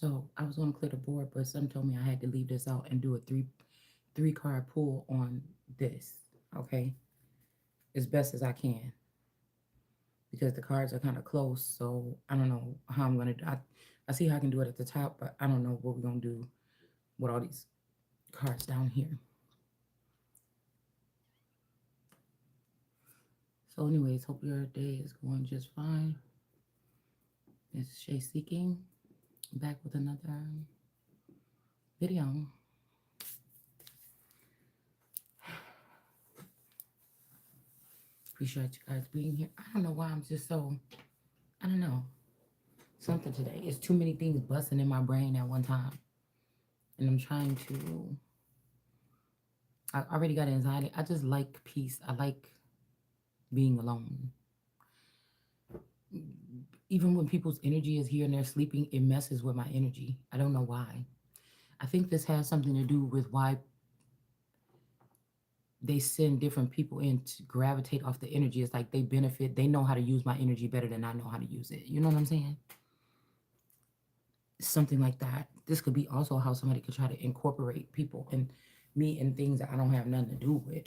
So I was going to clear the board, but some told me I had to leave this out and do a three card pull on this. Okay, as best as I can because the cards are kind of close. So I don't know how I'm gonna. I see how I can do it at the top, but I don't know what we're gonna do with all these cards down here. So, anyways, hope your day is going just fine. It's Shay Seeking back with another video. Appreciate you guys being here. I don't know why I'm just so, I don't know, something today. It's too many things busting in my brain at one time. And I'm trying to, I already got anxiety. I just like peace. I like being alone. Even when people's energy is here and they're sleeping, it messes with my energy. I don't know why. I think this has something to do with why they send different people in to gravitate off the energy. It's like they benefit, they know how to use my energy better than I know how to use it. You know what I'm saying? Something like that. This could be also how somebody could try to incorporate people and me in things that I don't have nothing to do with.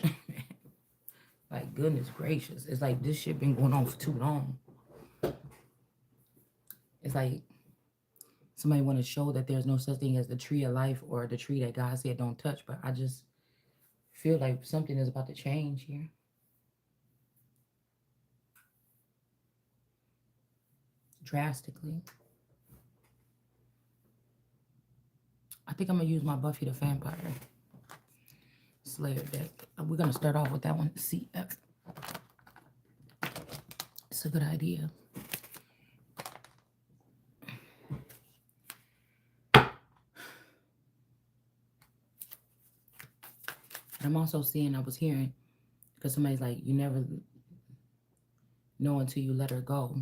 Like, goodness gracious. It's like this shit been going on for too long. It's like somebody want to show that there's no such thing as the tree of life or the tree that God said don't touch. But I just feel like something is about to change here. Drastically. I think I'm going to use my Buffy the Vampire Slayer deck. We're going to start off with that one. CF. It's a good idea. I'm also seeing, I was hearing, because somebody's like, you never know until you let her go.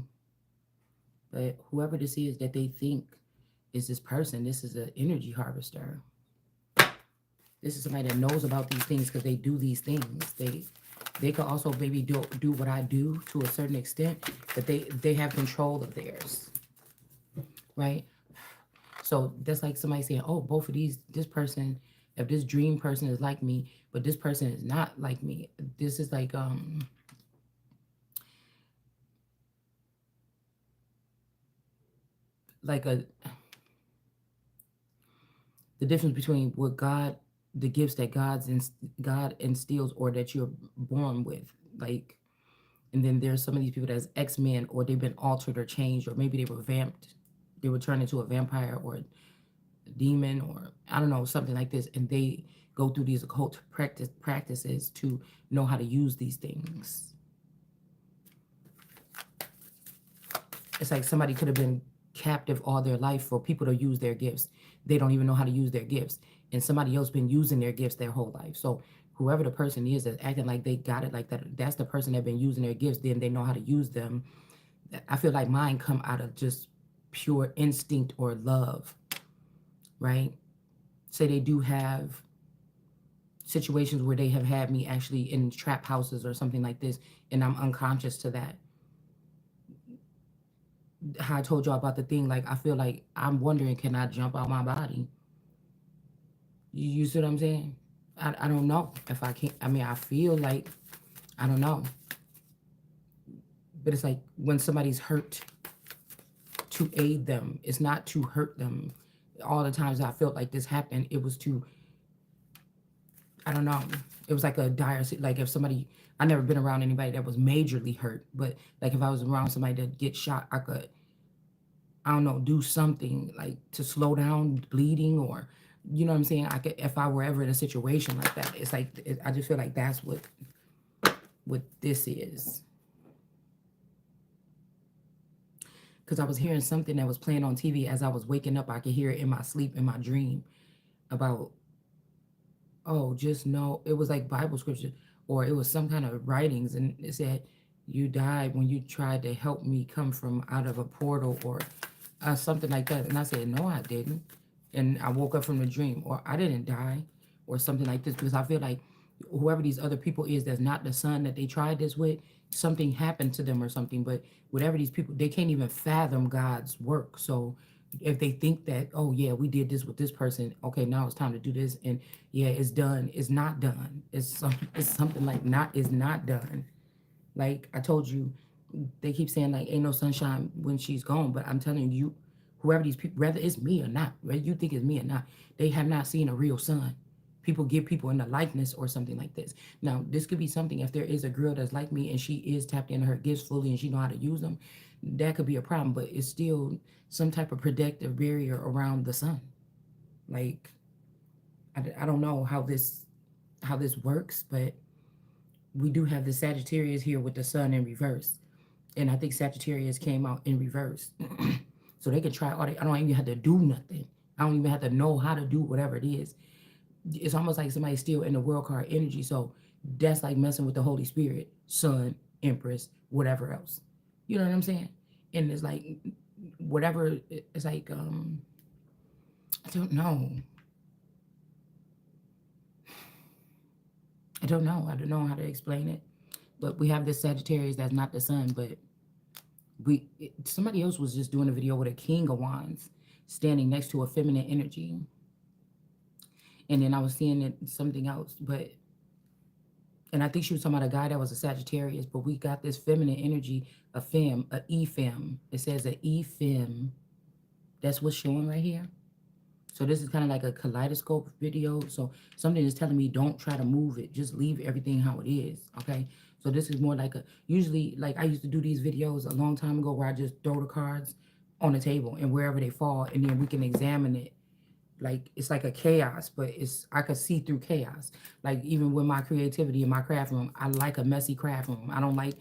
But whoever this is that they think is this person, this is an energy harvester. This is somebody that knows about these things because they do these things. They could also maybe do what I do to a certain extent, but they have control of theirs, right? So that's like somebody saying, oh, both of this person, if this dream person is like me, but this person is not like me. This is like the difference between what God, the gifts that God instills or that you're born with, like, and then there's some of these people that's X-Men or they've been altered or changed or maybe they were vamped, they were turned into a vampire or a demon or I don't know, something like this, and they go through these occult practices to know how to use these things. It's like somebody could have been captive all their life for people to use their gifts. They don't even know how to use their gifts. And somebody else been using their gifts their whole life. So whoever the person is that's acting like they got it like that, that's the person that been using their gifts, then they know how to use them. I feel like mine come out of just pure instinct or love, right? Say they do have situations where they have had me actually in trap houses or something like this, and I'm unconscious to that. How I told y'all about the thing, like I feel like I'm wondering, can I jump out my body? You see what I'm saying? I don't know if I can. I mean, I feel like, I don't know. But it's like when somebody's hurt, to aid them. It's not to hurt them. All the times I felt like this happened, it was to, I don't know. It was like a dire, like if somebody, I never been around anybody that was majorly hurt, but like if I was around somebody that get shot, I could, I don't know, do something like to slow down bleeding or, you know what I'm saying? I could, if I were ever in a situation like that, it's like, I just feel like that's what this is. Because I was hearing something that was playing on TV as I was waking up. I could hear it in my sleep, in my dream about, oh, just know, it was like Bible scripture or it was some kind of writings. And it said, you died when you tried to help me come from out of a portal or something like that. And I said, no, I didn't. And I woke up from the dream, or I didn't die, or something like this, because I feel like whoever these other people is that's not the son that they tried this with, something happened to them or something. But whatever these people, they can't even fathom God's work. So if they think that, oh yeah, we did this with this person, okay, now it's time to do this, and yeah, it's done. It's not done. It's something like not is not done. Like I told you, they keep saying like ain't no sunshine when she's gone, but I'm telling you, whoever these people, whether it's me or not, whether you think it's me or not, they have not seen a real sun. People give people in the likeness or something like this. Now, this could be something if there is a girl that's like me and she is tapped into her gifts fully and she know how to use them, that could be a problem, but it's still some type of protective barrier around the sun. Like I don't know how this works, but we do have the Sagittarius here with the sun in reverse. And I think Sagittarius came out in reverse. So they can try all I don't even have to do nothing. I don't even have to know how to do whatever it is. It's almost like somebody's still in the world card energy. So that's like messing with the Holy Spirit, Sun, Empress, whatever else. You know what I'm saying? And it's like whatever it's like, I don't know. I don't know. I don't know how to explain it. But we have this Sagittarius that's not the sun, but somebody else was just doing a video with a king of wands standing next to a feminine energy, and then I was seeing it something else, but and I think she was talking about a guy that was a Sagittarius, but we got this feminine energy, a femme, a e-femme. It says a e-femme. That's what's showing right here. So this is kind of like a kaleidoscope video. So something is telling me don't try to move it. Just leave everything how it is. Okay. So this is more like usually like I used to do these videos a long time ago where I just throw the cards on the table and wherever they fall, and then we can examine it. Like it's like a chaos, but I could see through chaos. Like even with my creativity in my craft room, I like a messy craft room. I don't like.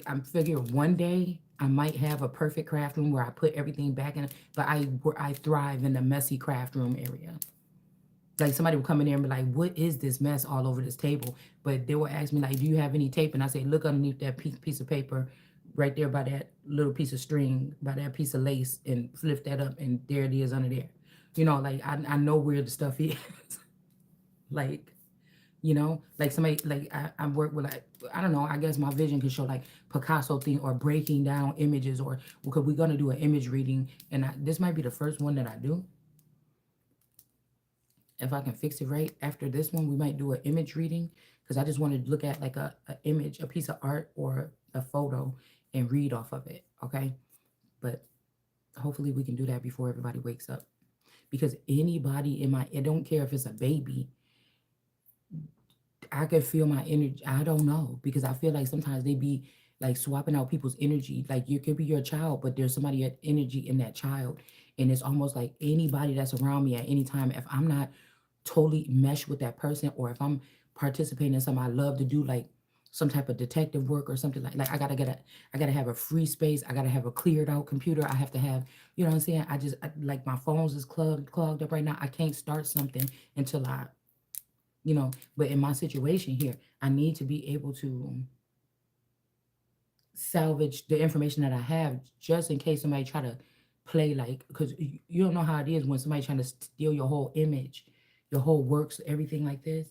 I figure one day I might have a perfect craft room where I put everything back in it, but I thrive in the messy craft room area. Like somebody will come in there and be like, "What is this mess all over this table?" But they will ask me like, "Do you have any tape?" And I say, "Look underneath that piece of paper, right there by that little piece of string, by that piece of lace, and flip that up, and there it is under there." You know, like I know where the stuff is. Like like somebody like I work with like I don't know, I guess my vision could show like Picasso thing or breaking down images or because we're gonna do an image reading and this might be the first one that I do. If I can fix it right after this one, we might do an image reading because I just want to look at like a image, a piece of art or a photo and read off of it. Okay. But hopefully we can do that before everybody wakes up. Because anybody I don't care if it's a baby, I could feel my energy. I don't know because I feel like sometimes they be like swapping out people's energy. Like you could be your child, but there's somebody at energy in that child, and it's almost like anybody that's around me at any time. If I'm not totally meshed with that person, or if I'm participating in something I love to do, like some type of detective work or something like I gotta have a free space. I gotta have a cleared out computer. I have to have, you know what I'm saying? Like my phone's is clogged up right now. I can't start something until but in my situation here, I need to be able to salvage the information that I have just in case somebody try to play like because you don't know how it is when somebody trying to steal your whole image, your whole works, everything like this,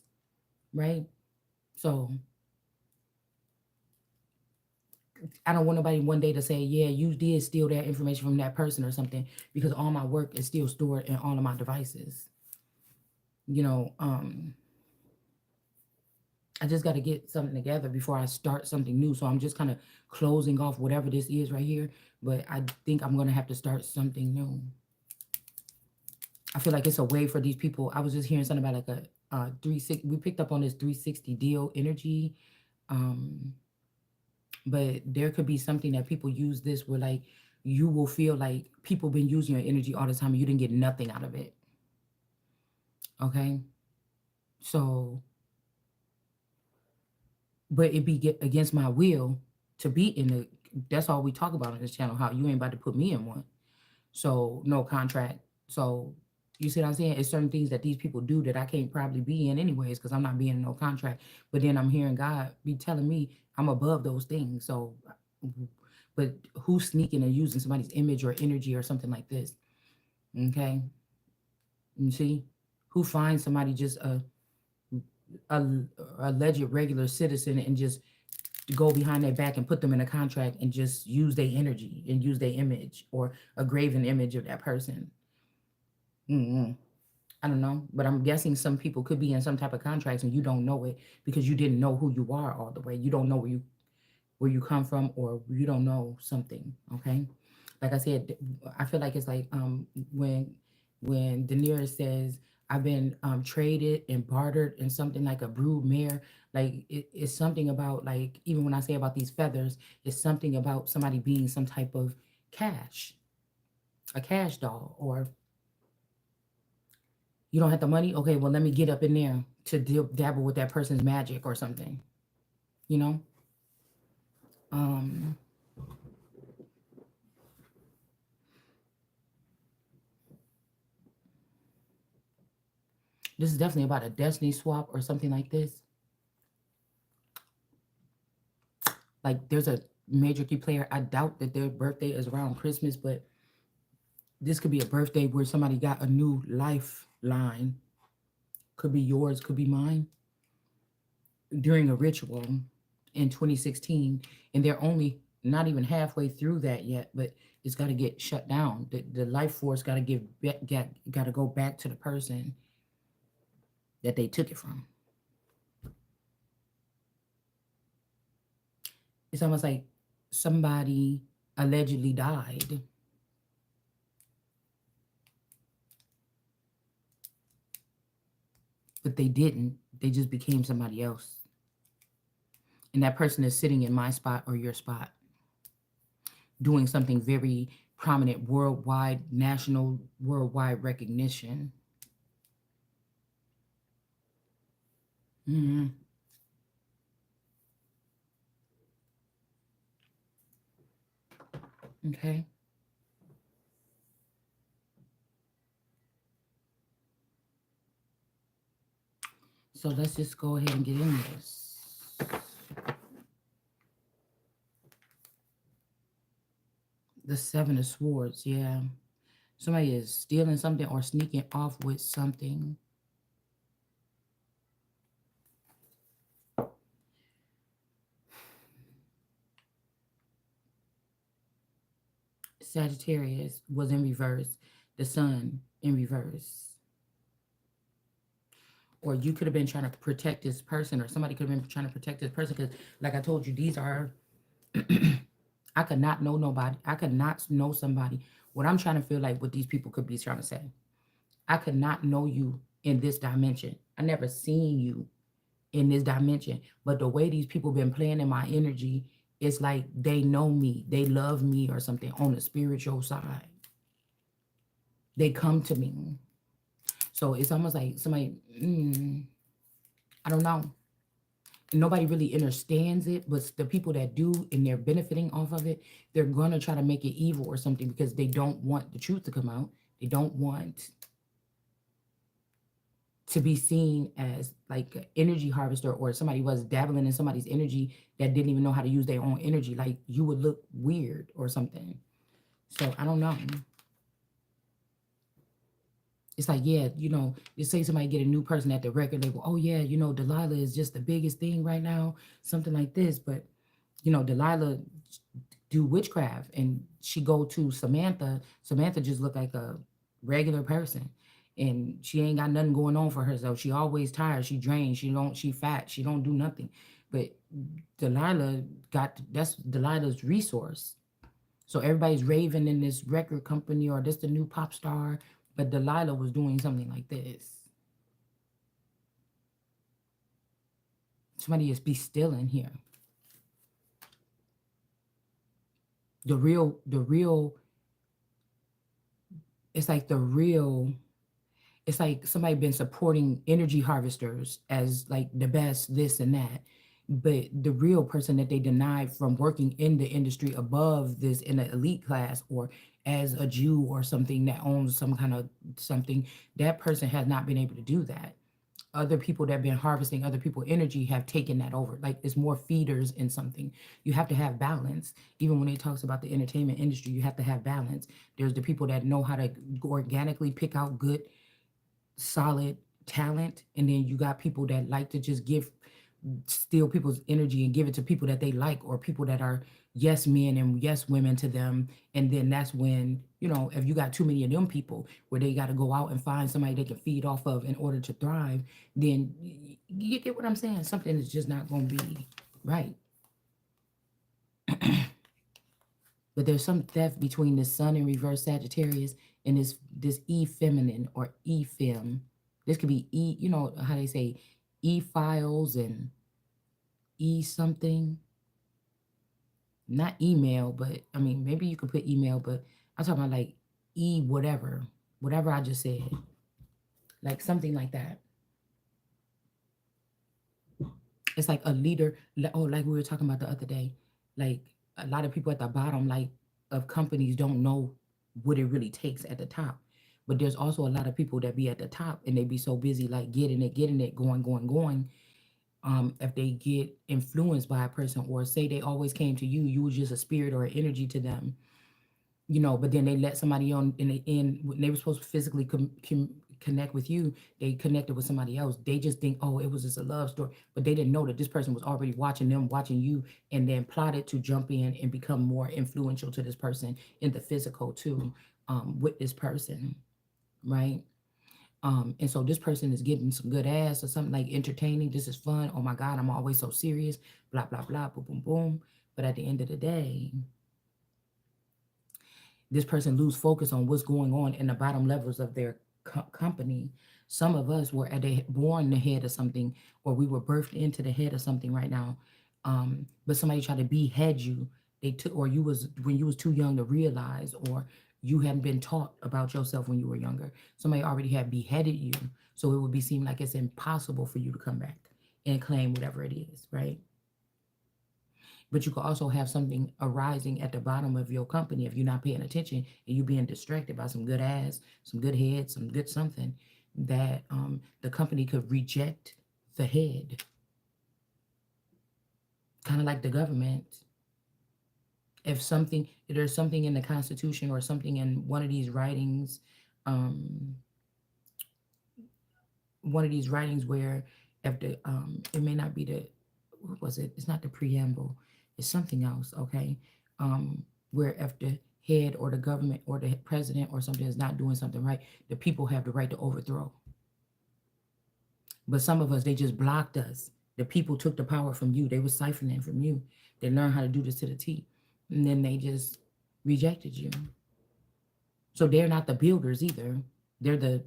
right? So I don't want nobody one day to say, yeah, you did steal that information from that person or something because all my work is still stored in all of my devices. You know, I just got to get something together before I start something new. So I'm just kind of closing off whatever this is right here. But I think I'm going to have to start something new. I feel like it's a way for these people. I was just hearing something about like a 360. We picked up on this 360 deal energy. Um, but there could be something that people use this where like you will feel like people been using your energy all the time and you didn't get nothing out of it. Okay. So but it be against my will to be in the that's all we talk about on this channel, how you ain't about to put me in one. So no contract. So you see what I'm saying? It's certain things that these people do that I can't probably be in anyways because I'm not being in no contract. But then I'm hearing God be telling me I'm above those things. So but who's sneaking and using somebody's image or energy or something like this? Okay. You see? Who finds somebody just a alleged regular citizen and just go behind their back and put them in a contract and just use their energy and use their image or a graven image of that person. Mm-mm. I don't know, but I'm guessing some people could be in some type of contracts and you don't know it because you didn't know who you are all the way. You don't know where you come from, or you don't know something. Okay, like I said, I feel like it's like when Daenerys says, I've been traded and bartered in something like a brood mare. Like it's something about, like, even when I say about these feathers, it's something about somebody being some type of cash, a cash doll. Or you don't have the money, okay, well, let me get up in there to dabble with that person's magic or something, you know. um this is definitely about a destiny swap or something like this. Like there's a major key player. I doubt that their birthday is around Christmas, but this could be a birthday where somebody got a new lifeline. Could be yours, could be mine, during a ritual in 2016, and they're only not even halfway through that yet, but it's got to get shut down. The life force got to got to go back to the person that they took it from. It's almost like somebody allegedly died, but they didn't. They just became somebody else. And that person is sitting in my spot or your spot, doing something very prominent, worldwide, national, worldwide recognition. Hmm. Okay. So let's just go ahead and get in this. The Seven of Swords, yeah. Somebody is stealing something or sneaking off with something. Sagittarius was in reverse. The Sun in reverse. Or you could have been trying to protect this person, or somebody could have been trying to protect this person. Because, like I told you, these are, I could not know nobody. I could not know somebody. What I'm trying to feel like what these people could be trying to say. I could not know you in this dimension. I never seen you in this dimension. But the way these people been playing in my energy, it's like they know me, they love me or something on the spiritual side. They come to me. So it's almost like somebody, I don't know. Nobody really understands it, but the people that do and they're benefiting off of it, they're gonna try to make it evil or something because they don't want the truth to come out. They don't want to be seen as like an energy harvester, or somebody was dabbling in somebody's energy that didn't even know how to use their own energy. Like you would look weird or something. So I don't know. It's like, yeah, you say somebody get a new person at the record label. Oh yeah, Delilah is just the biggest thing right now, something like this. But Delilah do witchcraft, and she go to Samantha. Samantha just look like a regular person, and she ain't got nothing going on for herself. She always tired. She drained. She fat. She don't do nothing. But Delilah that's Delilah's resource. So everybody's raving in this record company or this the new pop star, but Delilah was doing something like this. Somebody is be still in here. The real, it's like the real, it's like somebody been supporting energy harvesters as like the best this and that, but the real person that they denied from working in the industry above this in the elite class, or as a Jew or something that owns some kind of something, that person has not been able to do that. Other people that have been harvesting other people's energy have taken that over. Like it's more feeders in something. You have to have balance. Even when it talks about the entertainment industry, you have to have balance. There's the people that know how to organically pick out good, solid talent, and then you got people that like to just give steal people's energy and give it to people that they like, or people that are yes men and yes women to them. And then that's when, if you got too many of them people where they got to go out and find somebody they can feed off of in order to thrive, then you get what I'm saying? Something is just not going to be right. But there's some theft between the sun in reverse Sagittarius and this E feminine or E fem. This could be E, how they say E files and E something. Not email, but I mean maybe you could put email, but I'm talking about like E whatever. Whatever I just said. Like something like that. It's like a leader, like we were talking about the other day. Like a lot of people at the bottom, like of companies, don't know what it really takes at the top. But there's also a lot of people that be at the top and they be so busy like getting it, going. If they get influenced by a person, or say they always came to you, you was just a spirit or an energy to them, but then they let somebody on in the end when they were supposed to physically connect with you, they connected with somebody else. They just think, oh, it was just a love story, but they didn't know that this person was already watching them, watching you, and then plotted to jump in and become more influential to this person in the physical too, with this person, right? And so this person is getting some good ass or something, like entertaining. This is fun. Oh my God, I'm always so serious. Blah blah blah. Boom boom boom. But at the end of the day, this person lose focus on what's going on in the bottom levels of their company. Some of us were born the head of something, or we were birthed into the head of something right now. But somebody tried to behead you. They took, or you was when you was too young to realize, or you hadn't been taught about yourself when you were younger. Somebody already had beheaded you, so it would be seem like it's impossible for you to come back and claim whatever it is, right? But you could also have something arising at the bottom of your company if you're not paying attention and you being distracted by some good ass, some good head, some good something, that the company could reject the head, kind of like the government. If there's something in the Constitution or something in um, one of these writings where if the it may not be the, what was it? It's not the preamble. It's something else. Okay, where if the head or the government or the president or something is not doing something right, the people have the right to overthrow. But some of us, they just blocked us. The people took the power from you. They were siphoning from you. They learned how to do this to the T, and then they just rejected you. So they're not the builders either. They're the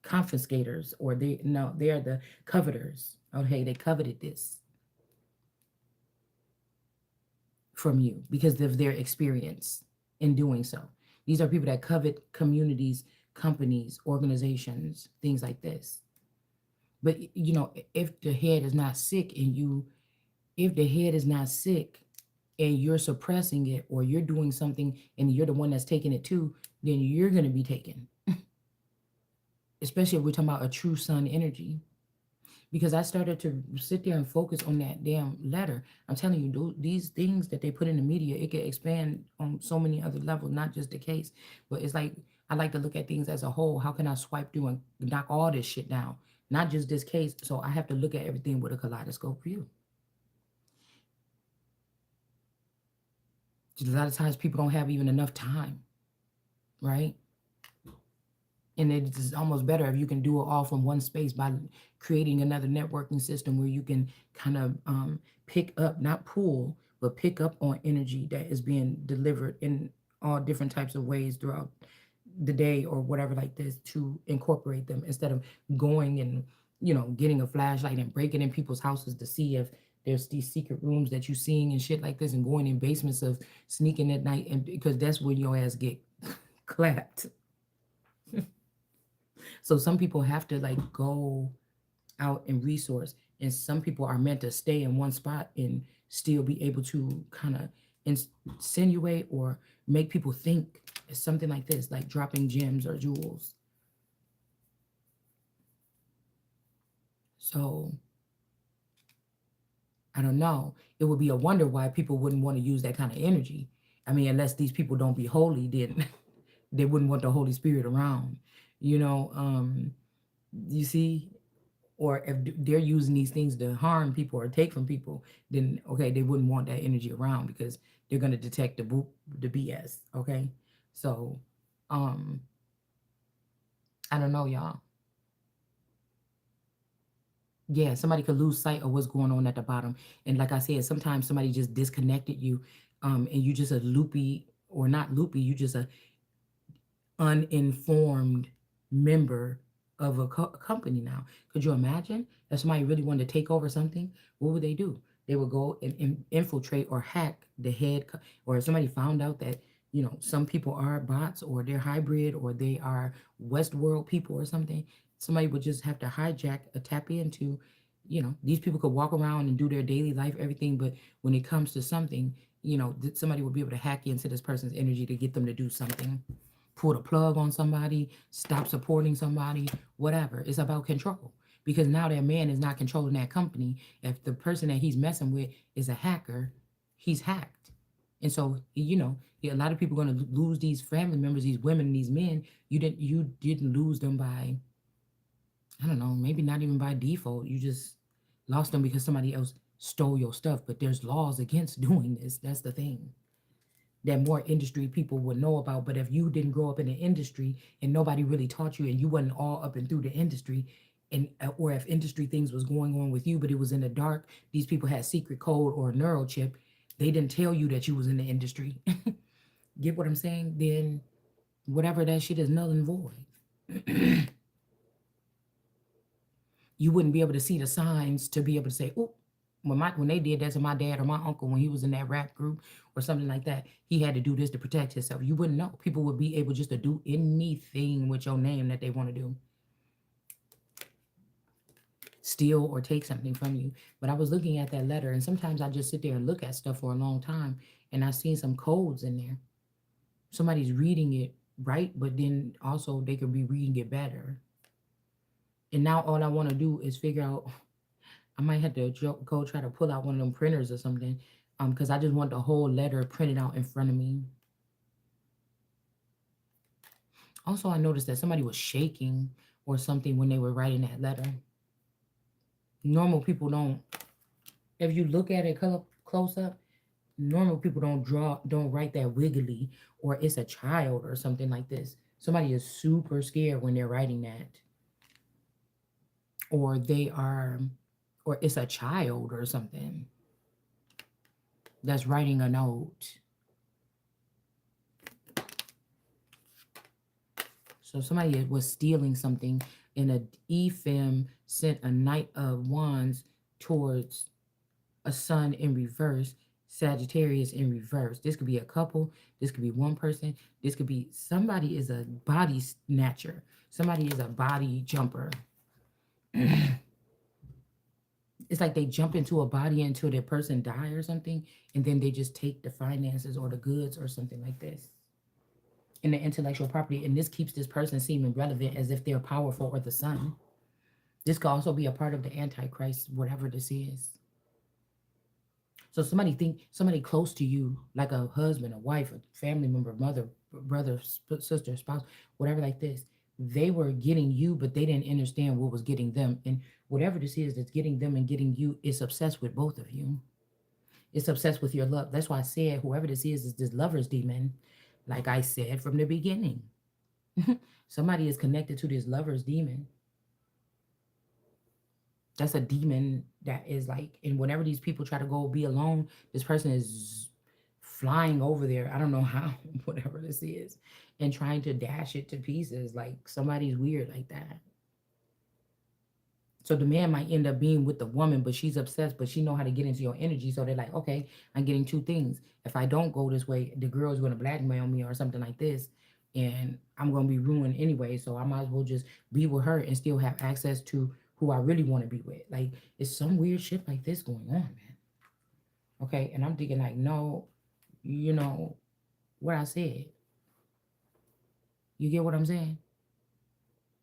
confiscators, or they are the coveters. Okay, they coveted this from you because of their experience in doing so. These are people that covet communities, companies, organizations, things like this. But if the head is not sick and if the head is not sick and you're suppressing it, or you're doing something and you're the one that's taking it too, then you're going to be taken. Especially if we're talking about a true sun energy. Because I started to sit there and focus on that damn letter. I'm telling you, these things that they put in the media, it can expand on so many other levels, not just the case. But it's like, I like to look at things as a whole. How can I swipe through and knock all this shit down? Not just this case. So I have to look at everything with a kaleidoscope view. A lot of times people don't have even enough time, right? And it's almost better if you can do it all from one space by creating another networking system where you can kind of pick up, not pull, but pick up on energy that is being delivered in all different types of ways throughout the day or whatever like this, to incorporate them instead of going and getting a flashlight and breaking in people's houses to see if there's these secret rooms that you're seeing and shit like this, and going in basements of sneaking at night, and because that's where your ass get clapped. So some people have to like go out and resource, and some people are meant to stay in one spot and still be able to kind of insinuate or make people think it's something like this, like dropping gems or jewels. So I don't know. It would be a wonder why people wouldn't want to use that kind of energy. I mean, unless these people don't be holy, then they wouldn't want the Holy Spirit around. You know, you see, or if they're using these things to harm people or take from people, then okay, they wouldn't want that energy around because they're gonna detect the BS. Okay, so um, I don't know, y'all. Yeah, somebody could lose sight of what's going on at the bottom, and like I said, sometimes somebody just disconnected you, and you just a loopy or not loopy, you just a uninformed member of a company now. Could you imagine if somebody really wanted to take over something? What would they do? They would go and infiltrate or hack the head, or if somebody found out that some people are bots or they're hybrid or they are Westworld people or something. Somebody would just have to hijack, tap into. These people could walk around and do their daily life, everything, but when it comes to something, somebody would be able to hack into this person's energy to get them to do something, pull the plug on somebody, stop supporting somebody, whatever. It's about control. Because now that man is not controlling that company. If the person that he's messing with is a hacker, he's hacked. And so, a lot of people are going to lose these family members, these women, these men. You didn't lose them by, I don't know, maybe not even by default. You just lost them because somebody else stole your stuff. But there's laws against doing this. That's the thing that more industry people would know about. But if you didn't grow up in the industry and nobody really taught you and you wasn't all up and through the industry, and or if industry things was going on with you but it was in the dark, these people had secret code or a neural chip, they didn't tell you that you was in the industry. Get what I'm saying? Then whatever that shit is null and void. You wouldn't be able to see the signs to be able to say, "Oh, when they did that to my dad or my uncle when he was in that rap group or something like that, he had to do this to protect himself." You wouldn't know. People would be able just to do anything with your name that they want to do, steal or take something from you. But I was looking at that letter, and sometimes I just sit there and look at stuff for a long time, and I've seen some codes in there. Somebody's reading it right, but then also they could be reading it better. And now all I want to do is figure out. I might have to go try to pull out one of them printers or something, because I just want the whole letter printed out in front of me. Also, I noticed that somebody was shaking or something when they were writing that letter. Normal people don't. If you look at it close up, normal people don't write that wiggly, or it's a child or something like this. Somebody is super scared when they're writing that, or they are, or it's a child or something that's writing a note. So somebody was stealing something, and a ephem sent a knight of wands towards a sun in reverse, Sagittarius in reverse. This could be a couple. This could be one person. This could be somebody is a body snatcher. Somebody is a body jumper. It's like they jump into a body until their person die or something, and then they just take the finances or the goods or something like this. In the intellectual property, and this keeps this person seeming relevant as if they're powerful or the sun. This could also be a part of the Antichrist, whatever this is. So somebody close to you, like a husband, a wife, a family member, mother, brother, sister, spouse, whatever like this, they were getting you, but they didn't understand what was getting them. And whatever this is that's getting them and getting you, it's obsessed with both of you. It's obsessed with your love. That's why I said whoever this is this lover's demon. Like I said from the beginning. Somebody is connected to this lover's demon. That's a demon that is like, and whenever these people try to go be alone, this person is flying over there. I don't know how, whatever this is, and trying to dash it to pieces. Like somebody's weird like that. So the man might end up being with the woman, but she's obsessed, but she know how to get into your energy. So they're like, okay, I'm getting two things. If I don't go this way, the girl's going to blackmail me or something like this, and I'm going to be ruined anyway. So I might as well just be with her and still have access to who I really want to be with. Like it's some weird shit like this going on, man. Okay, and I'm thinking like, no, you know what I said. You get what I'm saying?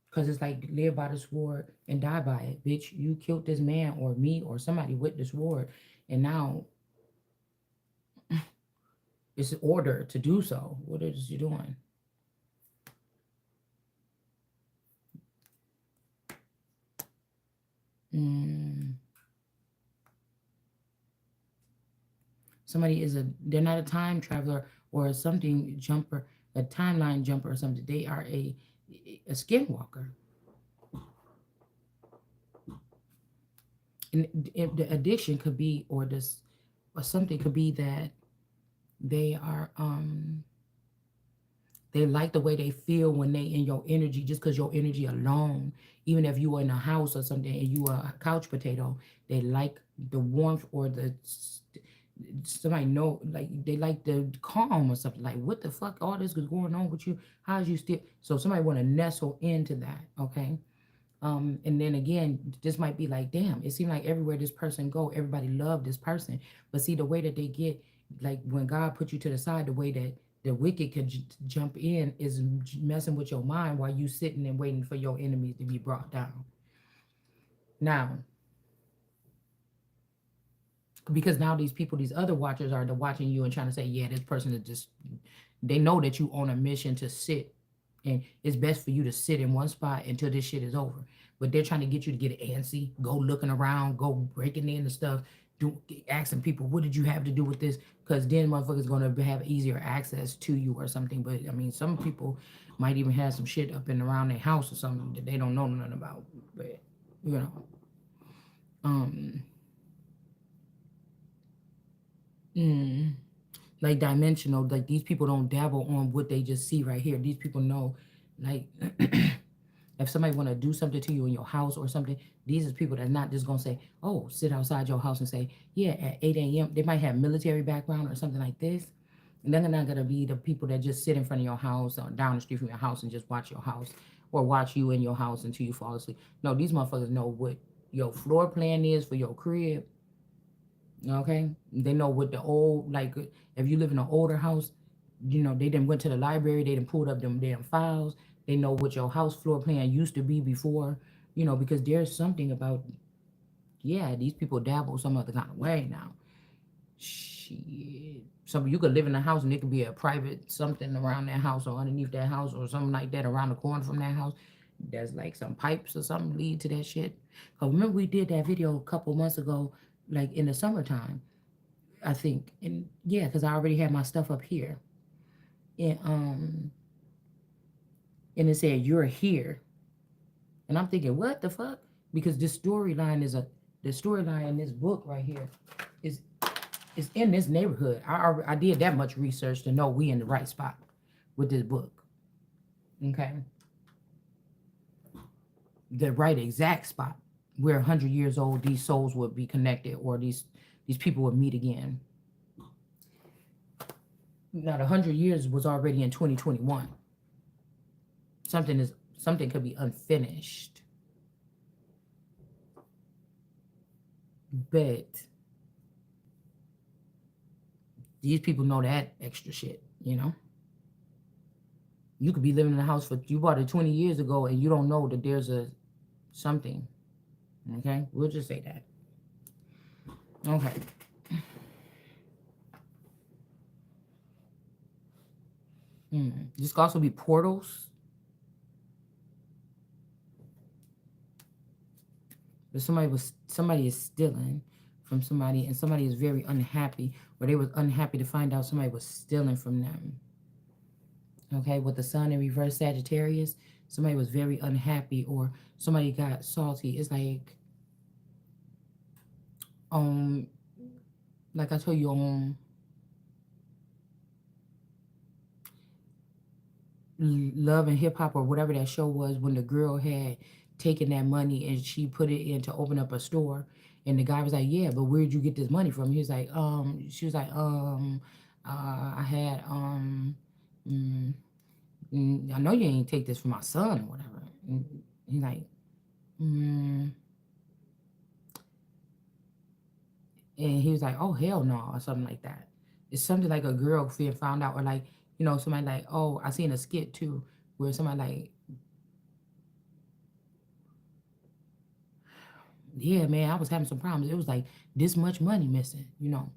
Because it's like live by the sword and die by it. Bitch, you killed this man or me or somebody with the sword. And now it's an order to do so. What is you doing? Somebody is they're not a time traveler or a something jumper, a timeline jumper or something. They are a skinwalker. And the addiction could be, or this, or something could be that they are they like the way they feel when they in your energy, just because your energy alone, even if you are in a house or something and you are a couch potato, they like the warmth or the somebody know, like they like the calm or something. Like, what the fuck, all this is going on with you? How's you still? So somebody want to nestle into that, okay? And then again, this might be like, damn, it seemed like everywhere this person go, everybody love this person. But see, the way that they get, like when God put you to the side, the way that the wicked could jump in is messing with your mind while you sitting and waiting for your enemies to be brought down. Now, because now these people, these other watchers are the watching you and trying to say, yeah, this person is just, they know that you on a mission to sit, and it's best for you to sit in one spot until this shit is over. But they're trying to get you to get antsy, go looking around, go breaking in and stuff, do, asking people, what did you have to do with this? Because then motherfuckers gonna have easier access to you or something. But I mean, some people might even have some shit up and around their house or something that they don't know nothing about. But you know, um, mm, like dimensional, like these people don't dabble on what they just see right here. These people know, like if somebody want to do something to you in your house or something, these are people that's not just gonna say, oh, sit outside your house and say, yeah, at 8 a.m. They might have military background or something like this. And they're not gonna be the people that just sit in front of your house or down the street from your house and just watch your house or watch you in your house until you fall asleep. No, these motherfuckers know what your floor plan is for your crib. Okay, they know what the old, like if you live in an older house, you know they didn't went to the library, they didn't pulled up them damn files. They know what your house floor plan used to be before, you know, because there's something about, yeah, these people dabble some other kind of way now. Shit, some you could live in a house and it could be a private something around that house or underneath that house or something like that around the corner from that house. There's like some pipes or something lead to that shit. Cause remember we did that video a couple months ago, like in the summertime I think, and yeah, because I already had my stuff up here, and and it said you're here, and I'm thinking, what the fuck? Because this storyline is the storyline in this book right here is is in this neighborhood. I did that much research to know we in the right spot with this book. Okay, the right exact spot where 100 years old these souls would be connected or these people would meet again. Now the 100 years was already in 2021. Something could be unfinished, but these people know that extra shit. You know, you could be living in a house for you bought it 20 years ago and you don't know that there's a something. Okay, we'll just say that. Okay. This could also be portals. But somebody is stealing from somebody and somebody is very unhappy, or they was unhappy to find out somebody was stealing from them. Okay, with the sun in reverse Sagittarius, somebody was very unhappy or somebody got salty. It's um like I told you Love and Hip Hop or whatever that show was, when the girl had taken that money and she put it in to open up a store, and the guy was like, yeah, but where'd you get this money from? He was like, she was like, I had mm, I know you ain't take this from my son or whatever. And he's like, mm, and he was like, oh hell no, or something like that. It's something like a girl being found out, or like, you know, somebody like, oh, I seen a skit too where somebody like, yeah, man, I was having some problems. It was like this much money missing, you know,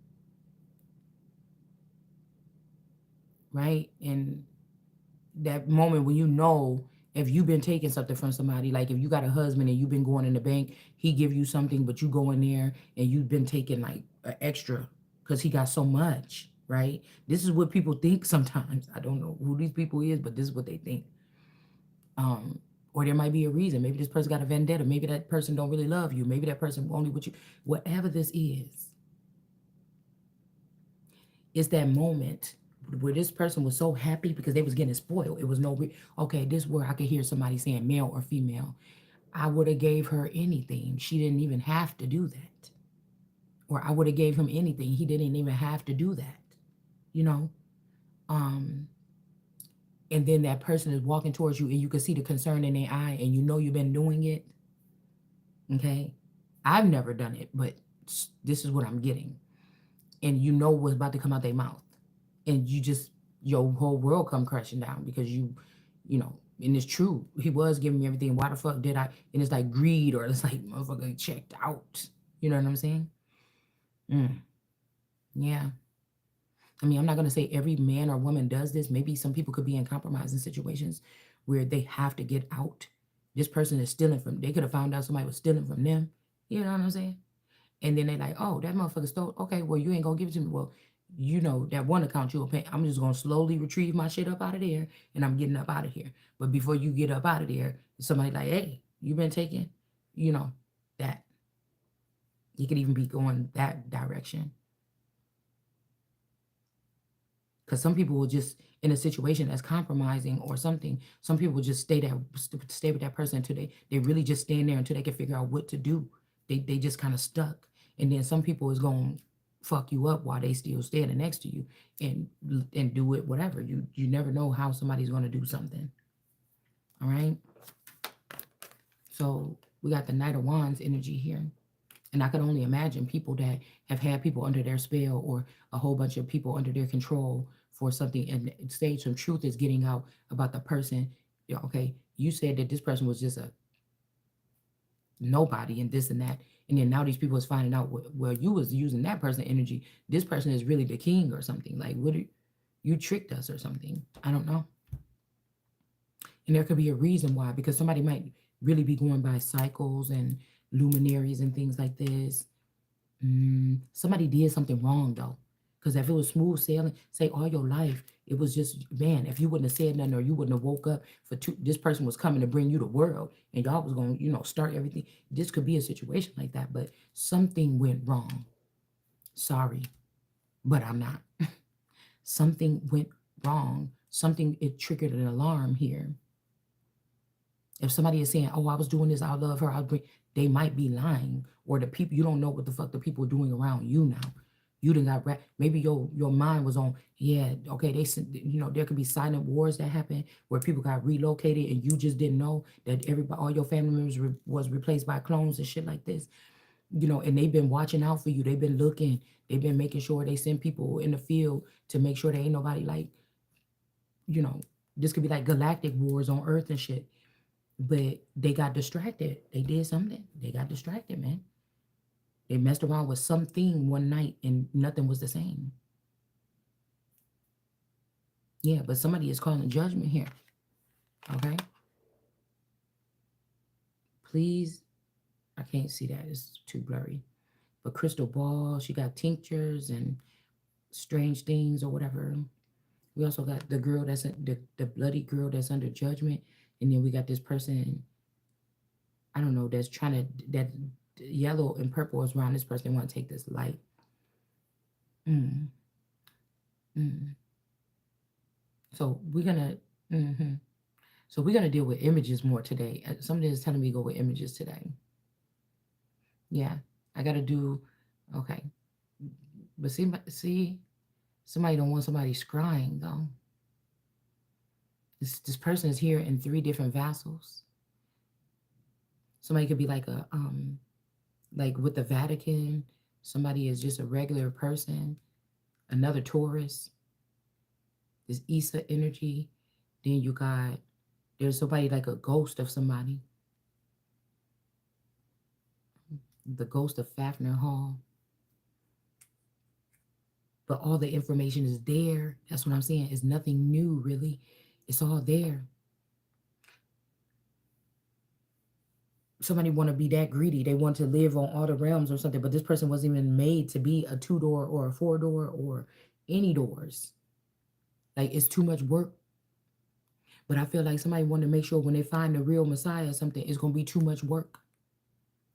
right? And that moment when you know if you've been taking something from somebody, like if you got a husband and you've been going in the bank, he give you something, but you go in there and you've been taking like an extra because he got so much, right? This is what people think sometimes. I don't know who these people is, but this is what they think. Um, or there might be a reason. Maybe this person got a vendetta. Maybe that person don't really love you. Maybe that person only with you. Whatever this is, it's that moment where this person was so happy because they was getting spoiled. It was no okay. This is where I could hear somebody saying male or female. I would have gave her anything. She didn't even have to do that. Or I would have gave him anything. He didn't even have to do that. You know. Um, and then that person is walking towards you, and you can see the concern in their eye, and you know you've been doing it. Okay, I've never done it, but this is what I'm getting, and you know what's about to come out their mouth, and you just your whole world come crashing down because you know, and it's true. He was giving me everything. Why the fuck did I? And it's like greed, or it's like motherfucker checked out. You know what I'm saying? Mm, yeah. I mean, I'm not gonna say every man or woman does this. Maybe some people could be in compromising situations where they have to get out. This person is stealing from. They could have found out somebody was stealing from them. You know what I'm saying? And then they like, oh, that motherfucker stole. Okay, well, you ain't gonna give it to me. Well, you know that one account you'll pay. I'm just gonna slowly retrieve my shit up out of there, and I'm getting up out of here. But before you get up out of there, somebody like, hey, you been taking, you know, that. You could even be going that direction. Because some people will just in a situation that's compromising or something. Some people will just stay with that person until they really just stand there until they can figure out what to do. They just kind of stuck. And then some people is going to fuck you up while they still standing next to you and do it whatever. You never know how somebody's going to do something. All right. So we got the Knight of Wands energy here. And I can only imagine people that have had people under their spell or a whole bunch of people under their control for something, and say some truth is getting out about the person. Yeah, okay, you said that this person was just a nobody and this and that, and then now these people is finding out, well, you was using that person energy. This person is really the king or something. Like, what? You tricked us or something. I don't know. And there could be a reason why, because somebody might really be going by cycles and luminaries and things like this. Somebody did something wrong though. Because if it was smooth sailing, say all your life, it was just, man, if you wouldn't have said nothing or you wouldn't have woke up for this person was coming to bring you the world and y'all was going to, start everything. This could be a situation like that, but something went wrong. Sorry, but I'm not. Something went wrong. Something, it triggered an alarm here. If somebody is saying, "Oh, I was doing this, I love her," they might be lying, or the people, you don't know what the fuck the people are doing around you now. You done got maybe your mind was on, yeah, okay. There could be silent wars that happen where people got relocated and you just didn't know that everybody, all your family members was replaced by clones and shit like this. And they've been watching out for you. They've been looking. They've been making sure they send people in the field to make sure there ain't nobody like, you know, this could be like galactic wars on Earth and shit. But they got distracted. They did something. They got distracted, man. They messed around with something one night and nothing was the same. Yeah, but somebody is calling judgment here. Okay? Please. I can't see that. It's too blurry. But crystal ball, she got tinctures and strange things or whatever. We also got the girl that's the bloody girl that's under judgment. And then we got this person, I don't know, that's trying to, that yellow and purple is around this person. They want to take this light. Mm, mm. So we're gonna, so we're gonna deal with images more today. Somebody is telling me to go with images today. Yeah, I gotta do. Okay, but see, somebody don't want somebody scrying though. This person is here in 3 different vassals. Somebody could be like with the Vatican. Somebody is just a regular person. Another Taurus. This Issa energy. Then you got, there's somebody like a ghost of somebody. The ghost of Fafner Hall. But all the information is there. That's what I'm saying. It's nothing new, really. It's all there. Somebody want to be that greedy. They want to live on all the realms or something, but this person wasn't even made to be a 2 door or a 4 door or any doors. Like it's too much work. But I feel like somebody want to make sure when they find the real Messiah or something, it's gonna be too much work.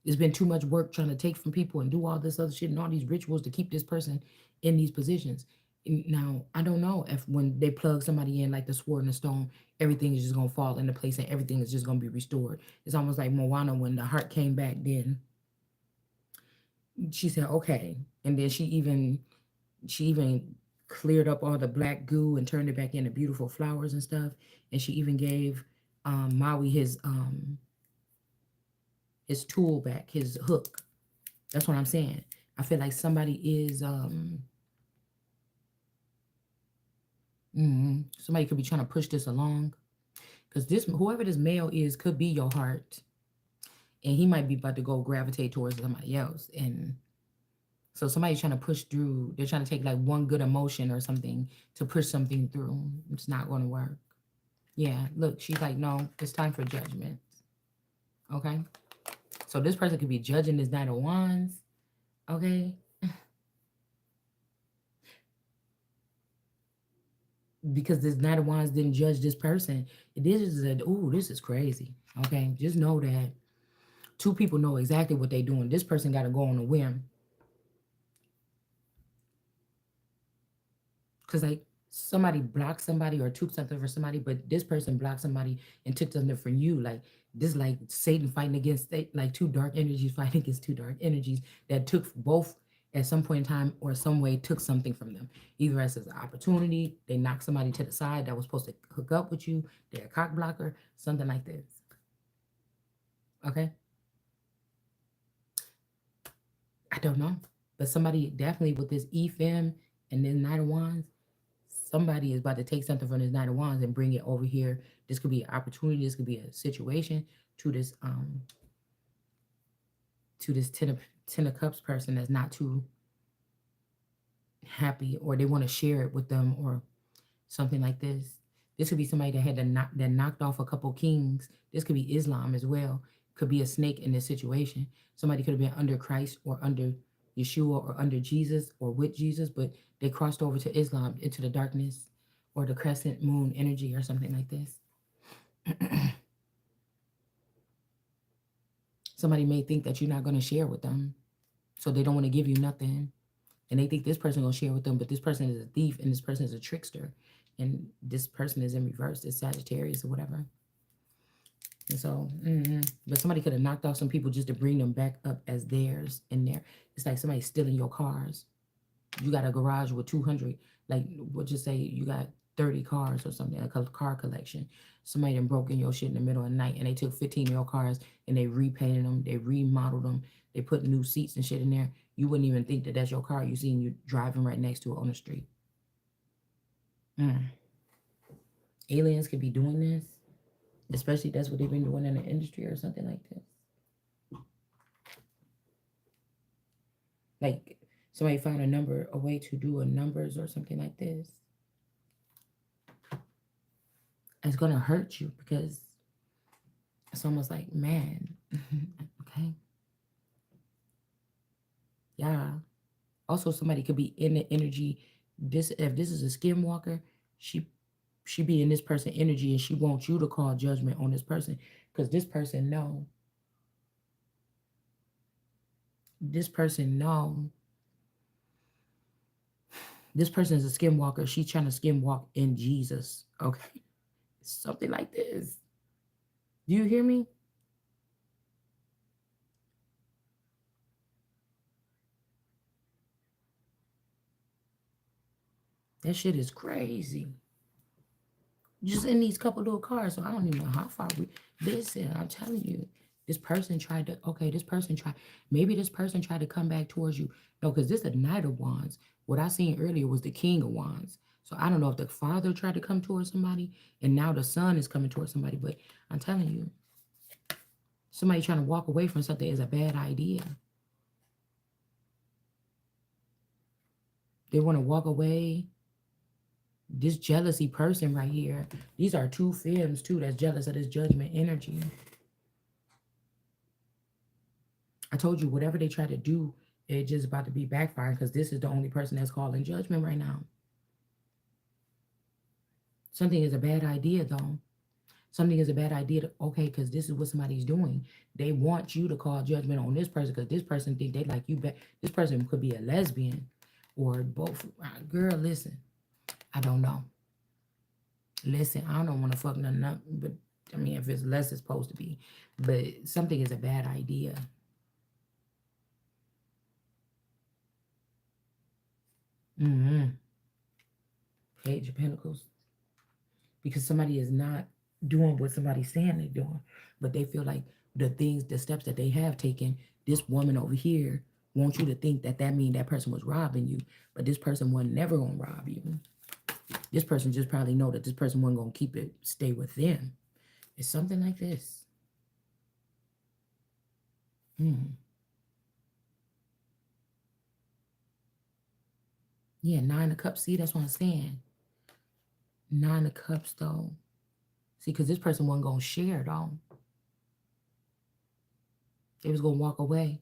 It's been too much work trying to take from people and do all this other shit and all these rituals to keep this person in these positions. Now, I don't know if when they plug somebody in like the sword and the stone, everything is just gonna fall into place and everything is just gonna be restored. It's almost like Moana when the heart came back. Then she said, "Okay," and then she even cleared up all the black goo and turned it back into beautiful flowers and stuff. And she even gave Maui his tool back, his hook. That's what I'm saying. I feel like somebody is somebody could be trying to push this along because this whoever this male is could be your heart, and he might be about to go gravitate towards somebody else, and so somebody's trying to push through. They're trying to take like one good emotion or something to push something through. It's not going to work. Yeah, look, she's like, no, it's time for judgment. Okay, so this person could be judging this Knight of Wands. Okay, because this Knight of Wands didn't judge this person. This is crazy. Okay, just know that two people know exactly what they're doing. This person got to go on a whim. Because like somebody blocked somebody or took something for somebody, but this person blocked somebody and took something from you. Like this, like Satan fighting against like two dark energies fighting against two dark energies that took both at some point in time or some way took something from them. Either as an opportunity, they knocked somebody to the side that was supposed to hook up with you, they're a cock blocker, something like this. Okay, I don't know, but somebody definitely with this EFM and then Knight of Wands, somebody is about to take something from this Knight of Wands and bring it over here. This could be an opportunity. This could be a situation to this ten of Cups person that's not too happy, or they want to share it with them, or something like this. This could be somebody that had to that knocked off a couple kings. This could be Islam as well. Could be a snake in this situation. Somebody could have been under Christ or under Yeshua or under Jesus or with Jesus, but they crossed over to Islam into the darkness or the crescent moon energy or something like this. Somebody may think that you're not going to share with them, so they don't want to give you nothing. And they think this person gonna share with them, but this person is a thief and this person is a trickster, and this person is in reverse. It's Sagittarius or whatever. And so, but somebody could have knocked off some people just to bring them back up as theirs in there. It's like somebody stealing your cars. You got a garage with 200, like we'll just say you got 30 cars or something, a car collection. Somebody done broke in your shit in the middle of the night and they took 15 of your cars and they repainted them, they remodeled them, they put new seats and shit in there. You wouldn't even think that that's your car. You seen you driving right next to it on the street. Aliens could be doing this, especially that's what they've been doing in the industry or something like this. Like somebody found a way to do a numbers or something like this. It's gonna hurt you because it's almost like, man, okay, yeah. Also, somebody could be in the energy. If this is a skinwalker, she be in this person energy and she wants you to call judgment on this person because this person know. This person know. This person is a skinwalker. She's trying to skinwalk in Jesus. Okay, something like this. Do you hear me? That shit is crazy. Just in these couple little cars. So I don't even know how far we. Listen, I'm telling you, this person tried to. Okay, this person tried. Maybe this person tried to come back towards you. No, because this is the Knight of Wands. What I seen earlier was the King of Wands. So I don't know if the father tried to come towards somebody, and now the son is coming towards somebody. But I'm telling you, somebody trying to walk away from something is a bad idea. They want to walk away. This jealousy person right here, these are two femmes too that's jealous of this judgment energy. I told you, whatever they try to do, it's just about to be backfiring because this is the only person that's calling judgment right now. Something is a bad idea, though. Something is a bad idea. Okay, because this is what somebody's doing. They want you to call judgment on this person because this person think they like you back. This person could be a lesbian or both. Girl, listen. I don't know. Listen, I don't want to fuck nothing up, but I mean, if it's less, it's supposed to be. But something is a bad idea. Mm-hmm. Page of Pentacles. Because somebody is not doing what somebody's saying they're doing, but they feel like the things, the steps that they have taken, this woman over here wants you to think that that means that person was robbing you, but this person was never gonna rob you. This person just probably know that this person wasn't gonna keep it, stay with them. It's something like this. Mm. Yeah, Nine of Cups. See, that's what I'm saying. Nine of Cups, though. See, because this person wasn't gonna share, though. They was gonna walk away.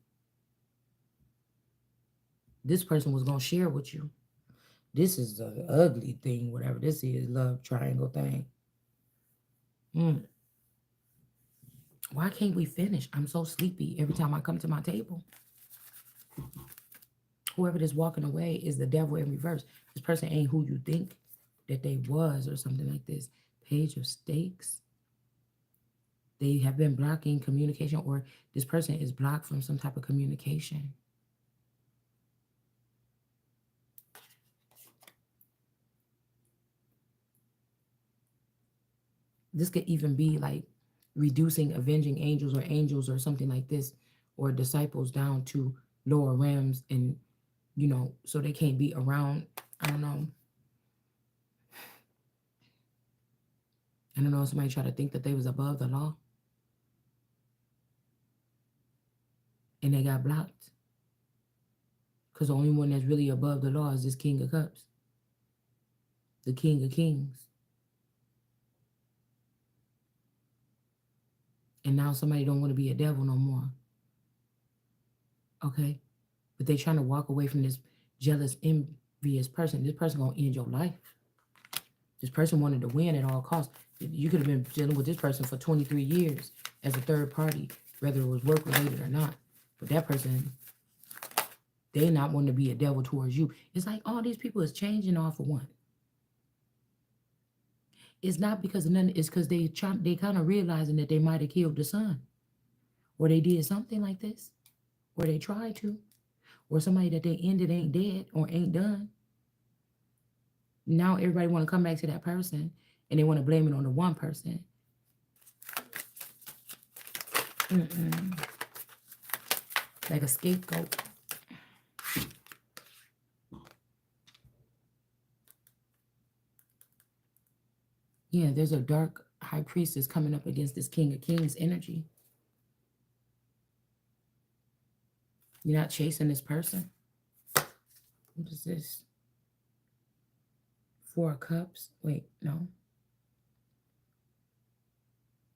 This person was gonna share with you. This is the ugly thing, whatever this is, love triangle thing. Mm. Why can't we finish? I'm so sleepy every time I come to my table. Whoever that's walking away is the devil in reverse. This person ain't who you think that they was or something like this. Page of Stakes. They have been blocking communication, or this person is blocked from some type of communication. This could even be like reducing avenging angels or something like this, or disciples down to lower realms, and so they can't be around. I don't know. I don't know. Somebody try to think that they was above the law and they got blocked because the only one that's really above the law is this King of Cups, the King of Kings. And now somebody don't want to be a devil no more. Okay, but they trying to walk away from this jealous, envious person. This person gonna end your life. This person wanted to win at all costs. You could have been dealing with this person for 23 years as a third party, whether it was work related or not. But that person, they not wanting to be a devil towards you. It's like all these people is changing all for one. It's not because of nothing. It's because they kind of realizing that they might have killed the son, or they did something like this, or they tried to, or somebody that they ended ain't dead or ain't done. Now everybody want to come back to that person, and they want to blame it on the one person. Like a scapegoat. Yeah, there's a dark high priestess coming up against this King of Kings energy. You're not chasing this person. What is this? Four of Cups. Wait, no.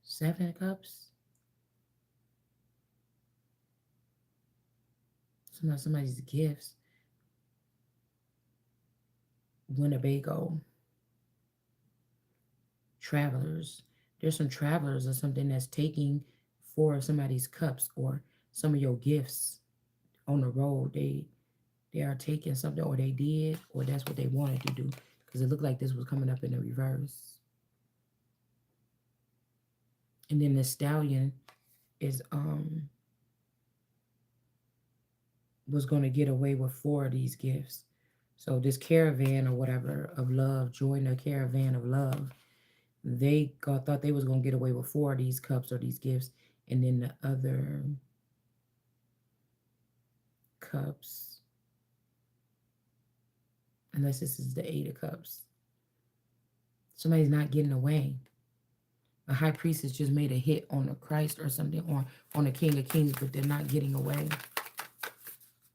Seven of Cups. Somebody's gifts. Winnebago. Travelers. There's some travelers or something that's taking four of somebody's cups or some of your gifts on the road. They are taking something, or they did, or that's what they wanted to do. Because it looked like this was coming up in the reverse. And then the stallion is was going to get away with four of these gifts. So this caravan or whatever of love, join the caravan of love. They thought they was going to get away with four of these cups or these gifts, and then the other cups, unless this is the Eight of Cups, somebody's not getting away. A high priestess just made a hit on the Christ or something, on the King of Kings, but they're not getting away.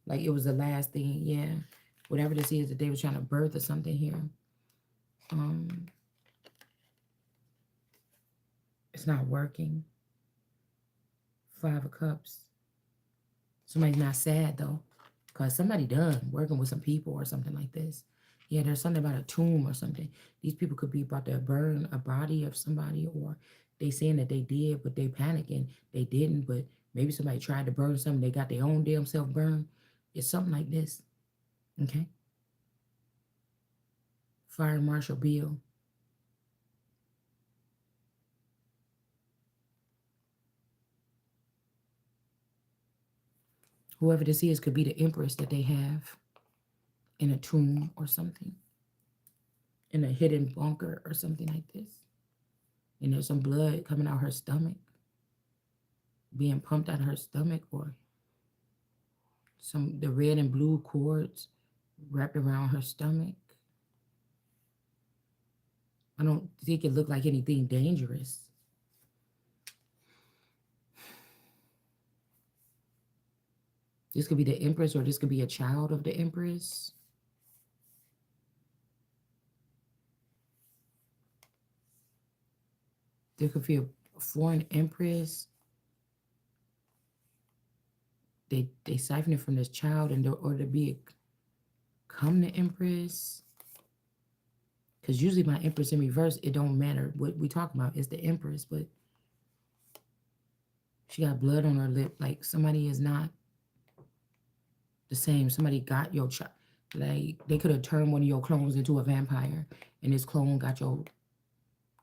Like it was the last thing, yeah. Whatever this is that they were trying to birth or something here. It's not working. Five of Cups. Somebody's not sad though, because somebody done working with some people or something like this. Yeah, there's something about a tomb or something. These people could be about to burn a body of somebody, or they saying that they did, but they panicking. They didn't, but maybe somebody tried to burn something. They got their own damn self burned. It's something like this. Okay. Fire Marshal Bill. Whoever this is could be the empress that they have in a tomb or something, in a hidden bunker or something like this. And there's some blood coming out her stomach, being pumped out of her stomach, or some the red and blue cords wrapped around her stomach. I don't think it looked like anything dangerous. This could be the empress, or this could be a child of the empress. There could be a foreign empress. They siphon it from this child in order to become the empress. Because usually my empress in reverse, it don't matter what we talk about. It's the empress, but she got blood on her lip. Like somebody is not the same. Somebody got your child. Like they could have turned one of your clones into a vampire, and this clone got your.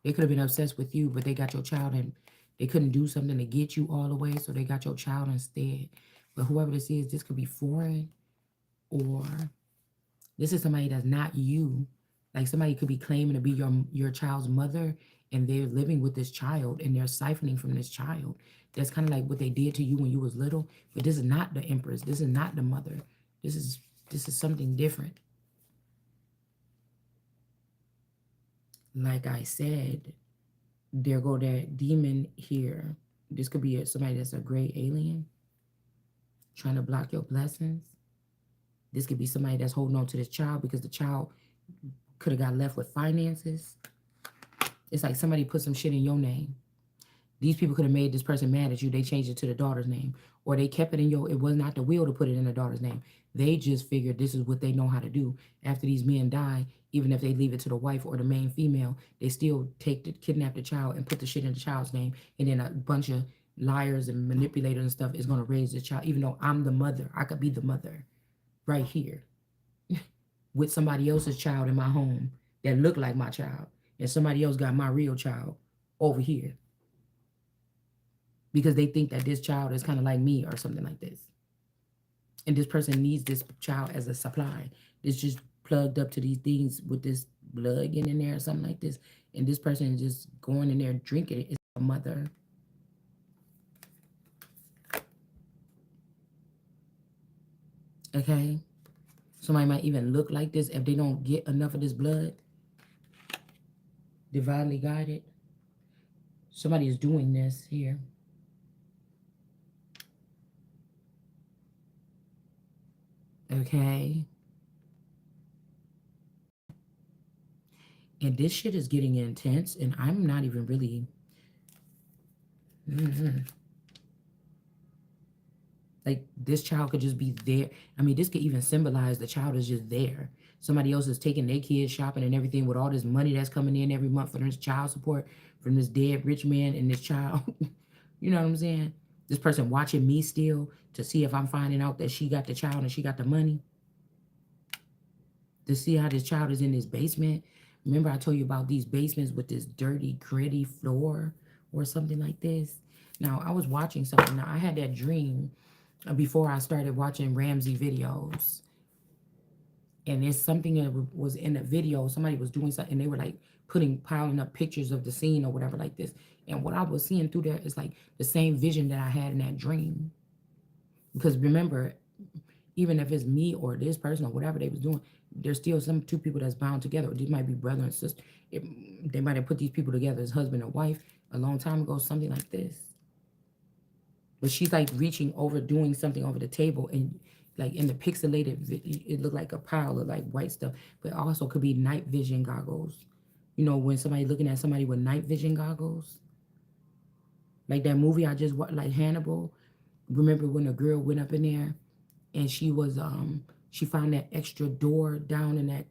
They could have been obsessed with you, but they got your child, and they couldn't do something to get you all the way, so they got your child instead. But whoever this is, this could be foreign, or this is somebody that's not you. Like somebody could be claiming to be your child's mother, and they're living with this child, and they're siphoning from this child. That's kind of like what they did to you when you was little. But this is not the empress. This is not the mother. This is this is something different. Like I said, there go that demon here. This could be somebody that's a gray alien trying to block your blessings. This could be somebody that's holding on to this child because the child could have got left with finances. It's like somebody put some shit in your name. These people could have made this person mad at you. They changed it to the daughter's name. Or they kept it in your, it was not the will to put it in the daughter's name. They just figured this is what they know how to do. After these men die, even if they leave it to the wife or the main female, they still kidnap the child and put the shit in the child's name. And then a bunch of liars and manipulators and stuff is going to raise the child. Even though I'm the mother, I could be the mother right here with somebody else's child in my home that looked like my child. And somebody else got my real child over here because they think that this child is kind of like me or something like this. And this person needs this child as a supply. It's just plugged up to these things with this blood getting in there or something like this. And this person is just going in there drinking it. It's a mother. Okay? Somebody might even look like this if they don't get enough of this blood. Divinely guided. Somebody is doing this here. Okay? And this shit is getting intense, and I'm not even really. Like, this child could just be there. I mean, this could even symbolize the child is just there. Somebody else is taking their kids shopping and everything with all this money that's coming in every month for this child support from this dead rich man and this child. You know what I'm saying? This person watching me still to see if I'm finding out that she got the child and she got the money. To see how this child is in this basement. Remember I told you about these basements with this dirty, gritty floor or something like this? Now, I was watching something. Now, I had that dream before I started watching Ramsey videos. And it's something that was in the video. Somebody was doing something, and they were like piling up pictures of the scene or whatever like this. And what I was seeing through there is like the same vision that I had in that dream. Because remember, even if it's me or this person or whatever they was doing, there's still some two people that's bound together. These might be brother and sister. They might have put these people together as husband and wife a long time ago, something like this. But she's like reaching over, doing something over the table, and like in the pixelated, it looked like a pile of like white stuff. But also could be night vision goggles. You know, when somebody looking at somebody with night vision goggles, like that movie I just watched, like Hannibal. Remember when a girl went up in there and she found that extra door down in that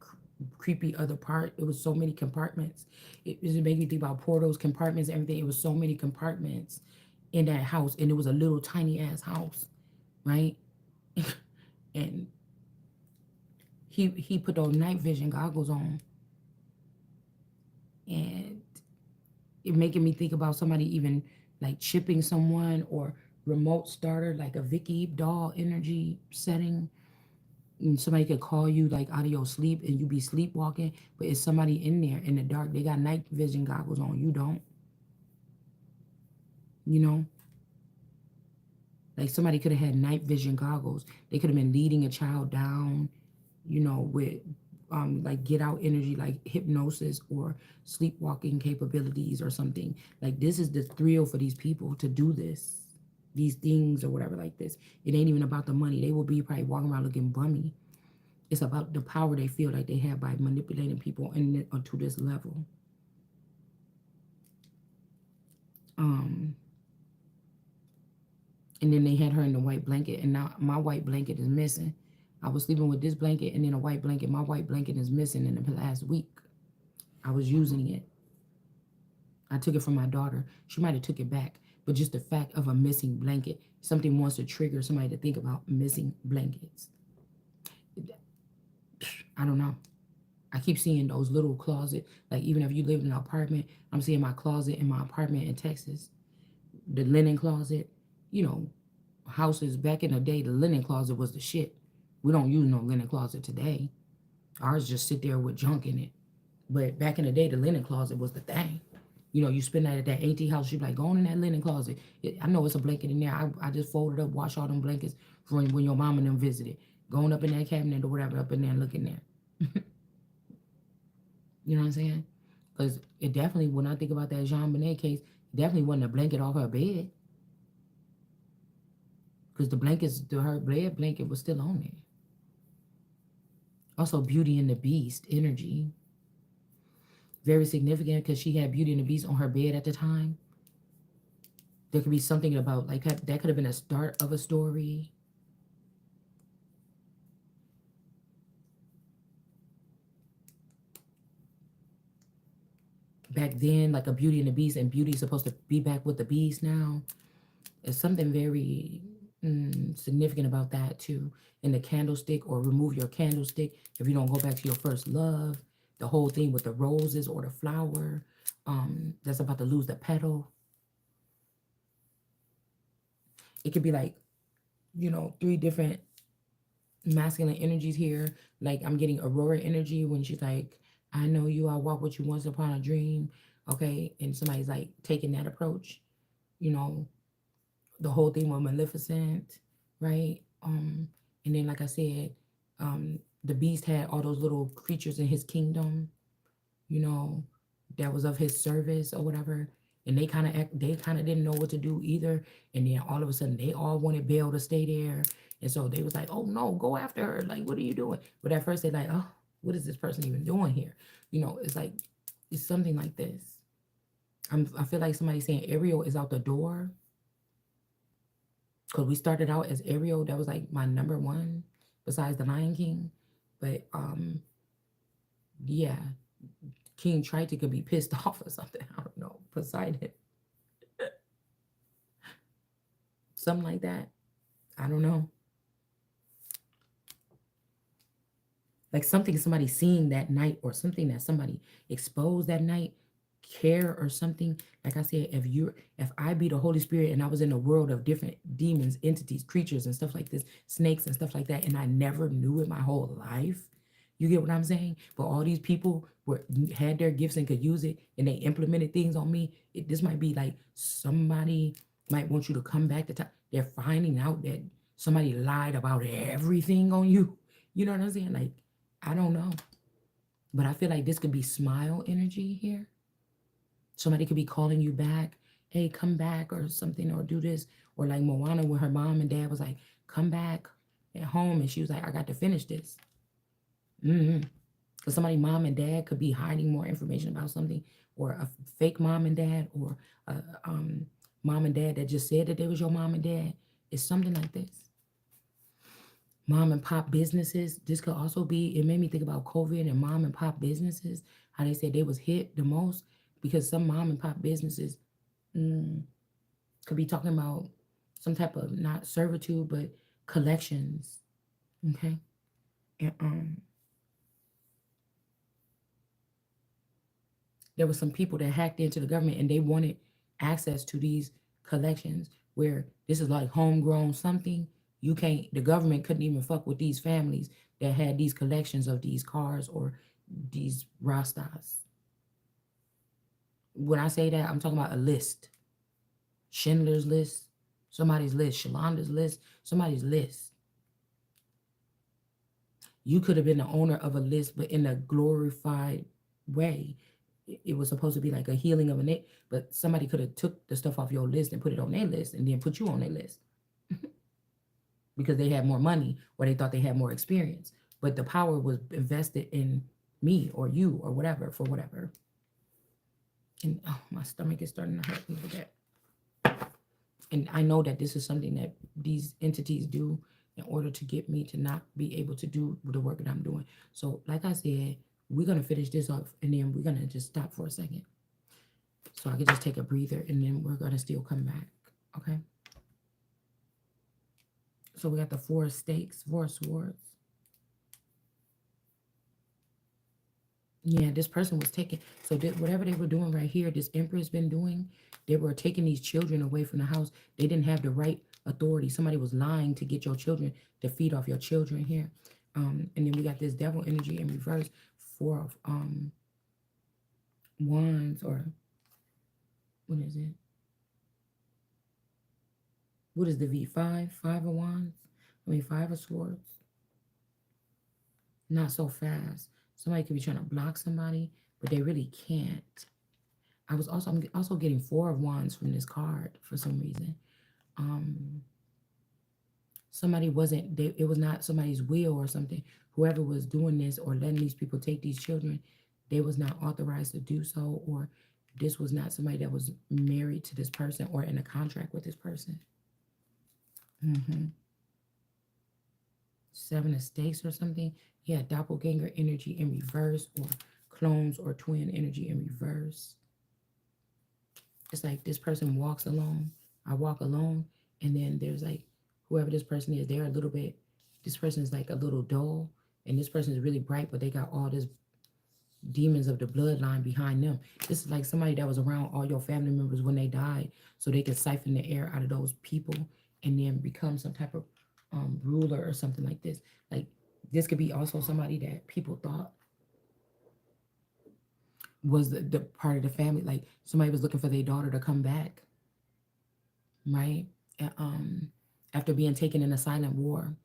creepy other part. It was so many compartments. It made me think about portals, compartments, everything. It was so many compartments in that house, and it was a little tiny ass house, right? And he put those night vision goggles on, and it making me think about somebody even like chipping someone or remote starter, like a Vicky doll energy setting. And somebody could call you like out of your sleep and you be sleepwalking, but it's somebody in there in the dark. They got night vision goggles on. You don't, you know? Like somebody could have had night vision goggles. They could have been leading a child down, with like get out energy, like hypnosis or sleepwalking capabilities or something. Like this is the thrill for these people to do this, these things or whatever like this. It ain't even about the money. They will be probably walking around looking bummy. It's about the power they feel like they have by manipulating people to this level. Um, and then they had her in the white blanket, and now my white blanket is missing. I was sleeping with this blanket and then a white blanket. My white blanket is missing in the last week. I was using it. I took it from my daughter. She might have took it back, but just the fact of a missing blanket, something wants to trigger somebody to think about missing blankets. I don't know. I keep seeing those little closet. Like even if you live in an apartment, I'm seeing my closet in my apartment in Texas. The linen closet, you know, houses back in the day, the linen closet was the shit. We don't use no linen closet today. Ours just sit there with junk in it. But back in the day, the linen closet was the thing. You spend that at that auntie house, you be like, go on in that linen closet. I know it's a blanket in there. I just folded up, wash all them blankets for when your mom and them visited. Going up in that cabinet or whatever, up in there and looking there. You know what I'm saying? Because it definitely, when I think about that Jean Bonnet case, it definitely wasn't a blanket off her bed. Because her bed blanket was still on there. Also, Beauty and the Beast energy. Very significant because she had Beauty and the Beast on her bed at the time. There could be something about, like, that could have been a start of a story. Back then, like a Beauty and the Beast, and Beauty's supposed to be back with the Beast now. There's something very significant about that too. And the candlestick, or remove your candlestick if you don't go back to your first love. The whole thing with the roses or the flower that's about to lose the petal. It could be like, three different masculine energies here. Like I'm getting Aurora energy when she's like, I know you, I walk with you once upon a dream. Okay. And somebody's like taking that approach, you know, the whole thing with Maleficent, right? And then like I said, the beast had all those little creatures in his kingdom, you know, that was of his service or whatever. And they kind of didn't know what to do either. And then all of a sudden they all wanted Belle to stay there. And so they was like, oh no, go after her. Like, what are you doing? But at first they're like, oh, what is this person even doing here? It's like, it's something like this. I feel like somebody saying Ariel is out the door. Because we started out as Ariel. That was like my number one besides the Lion King. But yeah, King Triton could be pissed off or something. I don't know. Poseidon. Something like that. I don't know. Like something somebody seen that night, or something that somebody exposed that night, care or something. Like I said, if I be the Holy Spirit and I was in a world of different demons, entities, creatures and stuff like this, snakes and stuff like that, and I never knew it my whole life. You get what I'm saying? But all these people had their gifts and could use it, and they implemented things on me. This might be like somebody might want you to come back to time. They're finding out that somebody lied about everything on you. You know what I'm saying? Like, I don't know. But I feel like this could be smile energy here. Somebody could be calling you back, hey, come back or something, or do this. Or like Moana, when her mom and dad was like, come back at home. And she was like, I got to finish this. Because somebody, mom and dad, could be hiding more information about something, or a fake mom and dad, or a mom and dad that just said that they was your mom and dad. It's something like this. Mom and pop businesses. This could also be, it made me think about COVID and mom and pop businesses, how they said they was hit the most because some mom and pop businesses could be talking about some type of not servitude but collections. Okay. And there were some people that hacked into the government and they wanted access to these collections where this is like homegrown something. You can't, the government couldn't even fuck with these families that had these collections of these cars or these Rastas. When I say that, I'm talking about a list. Schindler's list, somebody's list, Shalonda's list, somebody's list. You could have been the owner of a list, but in a glorified way. It was supposed to be like a healing of a neck, but somebody could have took the stuff off your list and put it on their list and then put you on their list because they had more money or they thought they had more experience. But the power was invested in me or you or whatever for whatever. And oh, my stomach is starting to hurt me with that. And I know that this is something that these entities do in order to get me to not be able to do the work that I'm doing. So, like I said, we're gonna finish this off and then we're gonna just stop for a second. So I can just take a breather and then we're gonna still come back. Okay. So we got the four stakes, four swords. Yeah, this person was taking, so whatever they were doing right here, this Empress been doing, they were taking these children away from the house. They didn't have the right authority. Somebody was lying to get your children, to feed off your children here. And then we got this devil energy in reverse, four of wands, or what is it? What is the V? Five of wands? I mean, five of swords. Not so fast. Somebody could be trying to block somebody, but they really can't. I'm also getting four of wands from this card for some reason. Somebody wasn't, it was not somebody's will or something. Whoever was doing this or letting these people take these children, they was not authorized to do so, or this was not somebody that was married to this person or in a contract with this person. Seven of stakes or something. Yeah, doppelganger energy in reverse, or clones or twin energy in reverse. It's like this person walks alone. I walk alone, and then there's like whoever this person is, they're a little bit, this person is like a little dull, and this person is really bright, but they got all this demons of the bloodline behind them. This is like somebody that was around all your family members when they died, so they could siphon the air out of those people and then become some type of ruler or something like this. Like this could be also somebody that people thought was the part of the family. Like somebody was looking for their daughter to come back, right? After being taken in a silent war.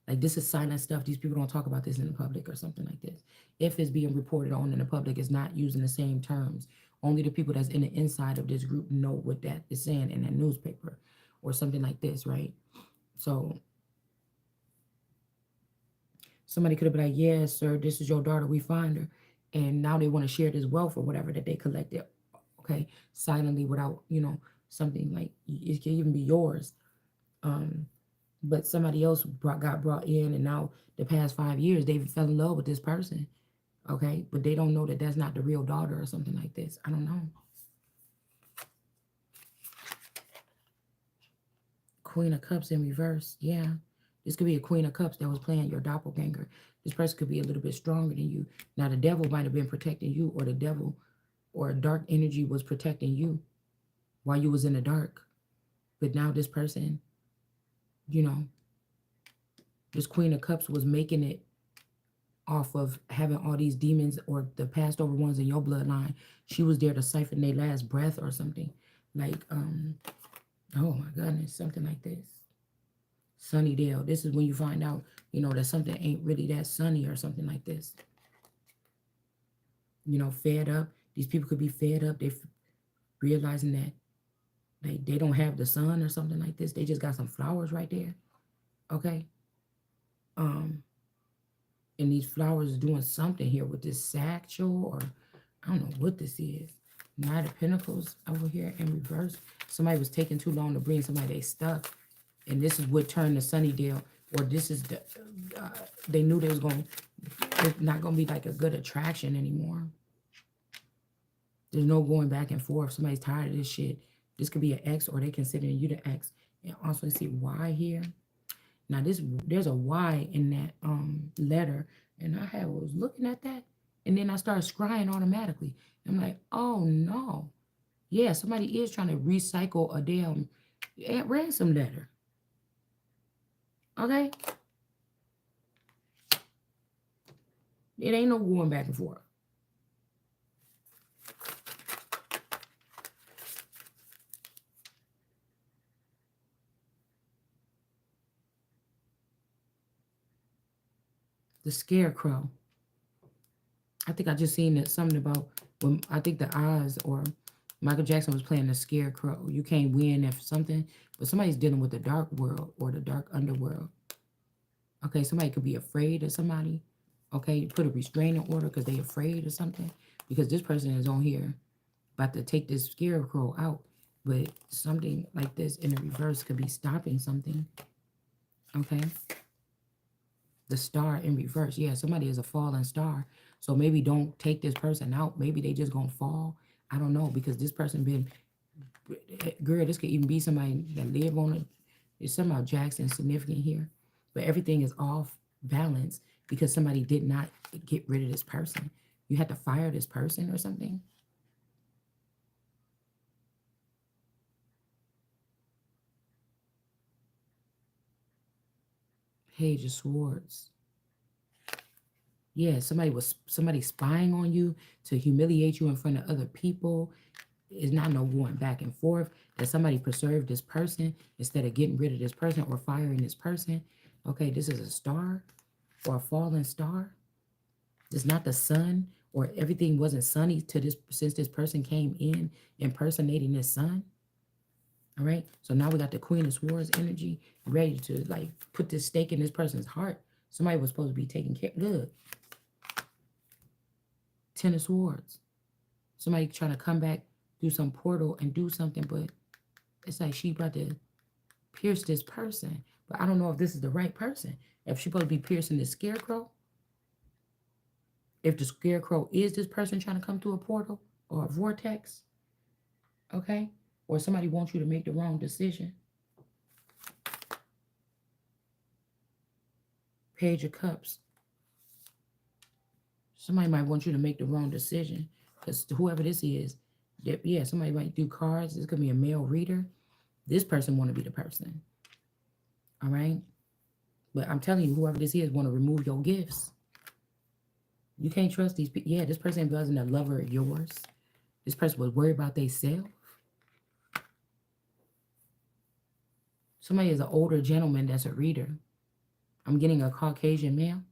Like this is silent stuff. These people don't talk about this in the public or something like this. If it's being reported on in the public, it's not using the same terms. Only the people that's in the inside of this group know what that is saying in that newspaper or something like this, right? So somebody could have been like, yes, sir, this is your daughter, we find her. And now they want to share this wealth or whatever that they collected, okay, silently without, something like it can even be yours. But somebody else got brought in, and now the past 5 years they fell in love with this person, okay, but they don't know that that's not the real daughter or something like this. I don't know. Queen of Cups in reverse. Yeah, this could be a Queen of Cups that was playing your doppelganger. This person could be a little bit stronger than you. Now the devil might have been protecting you, or the devil or a dark energy was protecting you while you was in the dark. But now this person, you know, this Queen of Cups was making it off of having all these demons or the passed over ones in your bloodline. She was there to siphon their last breath or something. Like, oh my goodness, something like this. Sunnydale. This is when you find out, that something ain't really that sunny or something like this. Fed up. These people could be fed up. They realizing that they don't have the sun or something like this. They just got some flowers right there. Okay. And these flowers are doing something here with this satchel, or I don't know what this is. Knight of Pentacles over here in reverse. Somebody was taking too long to bring somebody their stuff. and this is what turned to Sunnydale, or this is the uh, they knew they was going. It's not going to be like a good attraction anymore. There's no going back and forth. Somebody's tired of this shit. This could be an ex, or they considering you the ex. And also see why here. Now this there's a Y in that letter, and I was looking at that, and then I started scrying automatically. I'm like, oh no, yeah, somebody is trying to recycle a damn ransom letter. Okay, it ain't no going back and forth. The scarecrow. I think I just seen that something about when I think the Oz or Michael Jackson was playing the scarecrow. You can't win if something, but somebody's dealing with the dark world or the dark underworld. Okay, somebody could be afraid of somebody. Okay, put a restraining order because they afraid of something. Because this person is on here about to take this scarecrow out. But something like this in the reverse could be stopping something. Okay. The star in reverse. Yeah, somebody is a fallen star. So maybe don't take this person out. Maybe they just gonna fall. I don't know because this person been girl. This could even be somebody that live on it. It's somehow Jackson significant here, but everything is off balance because somebody did not get rid of this person. You had to fire this person or something. Page of Swords. Yeah, somebody spying on you to humiliate you in front of other people. It's not no going back and forth. That somebody preserved this person instead of getting rid of this person or firing this person. Okay, this is a star or a fallen star. It's not the sun or everything wasn't sunny to this since this person came in impersonating this sun. All right. So now we got the Queen of Swords energy ready to like put this stake in this person's heart. Somebody was supposed to be taking care. Good. Ten of Swords. Somebody trying to come back through some portal and do something, but it's like she about to pierce this person. But I don't know if this is the right person. If she's supposed to be piercing the scarecrow, if the scarecrow is this person trying to come through a portal or a vortex, okay? Or somebody wants you to make the wrong decision. Page of Cups. Somebody might want you to make the wrong decision because whoever this is, yeah, somebody might do cards. This could be a male reader. This person want to be the person. All right? But I'm telling you, whoever this is want to remove your gifts. You can't trust these people. Yeah, this person wasn't a lover of yours. This person was worried about themselves. Somebody is an older gentleman that's a reader. I'm getting a Caucasian male.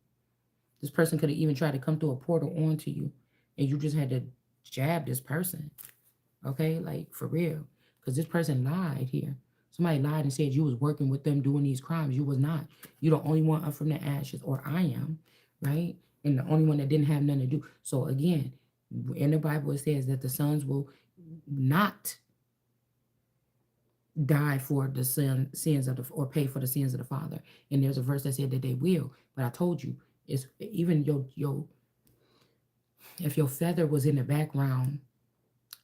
This person could have even tried to come through a portal onto you, and you just had to jab this person. Okay, like for real, because this person lied here. Somebody lied and said you was working with them doing these crimes. You was not. You the only one up from the ashes, or I am, right? And the only one that didn't have nothing to do. So again, in the Bible it says that the sons will not die for the sins of the or pay for the sins of the father. And there's a verse that said that they will. But I told you, it's even your if your feather was in the background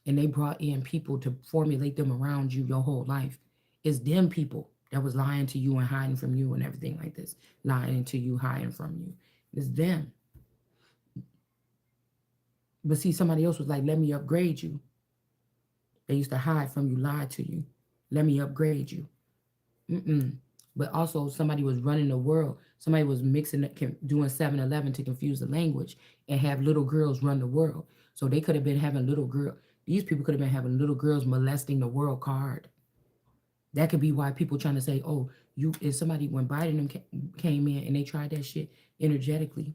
and they brought in people to formulate them around you your whole life, it's them people that was lying to you and hiding from you and everything like this. Lying to you, hiding from you. It's them. But see, somebody else was like, let me upgrade you. They used to hide from you, lie to you. Let me upgrade you. Mm-mm. But also somebody was running the world. Somebody was mixing, doing 7-Eleven to confuse the language and have little girls run the world. So they could have been having little girl. These people could have been having little girls molesting the world card. That could be why people trying to say, oh, you is somebody when Biden came in and they tried that shit energetically.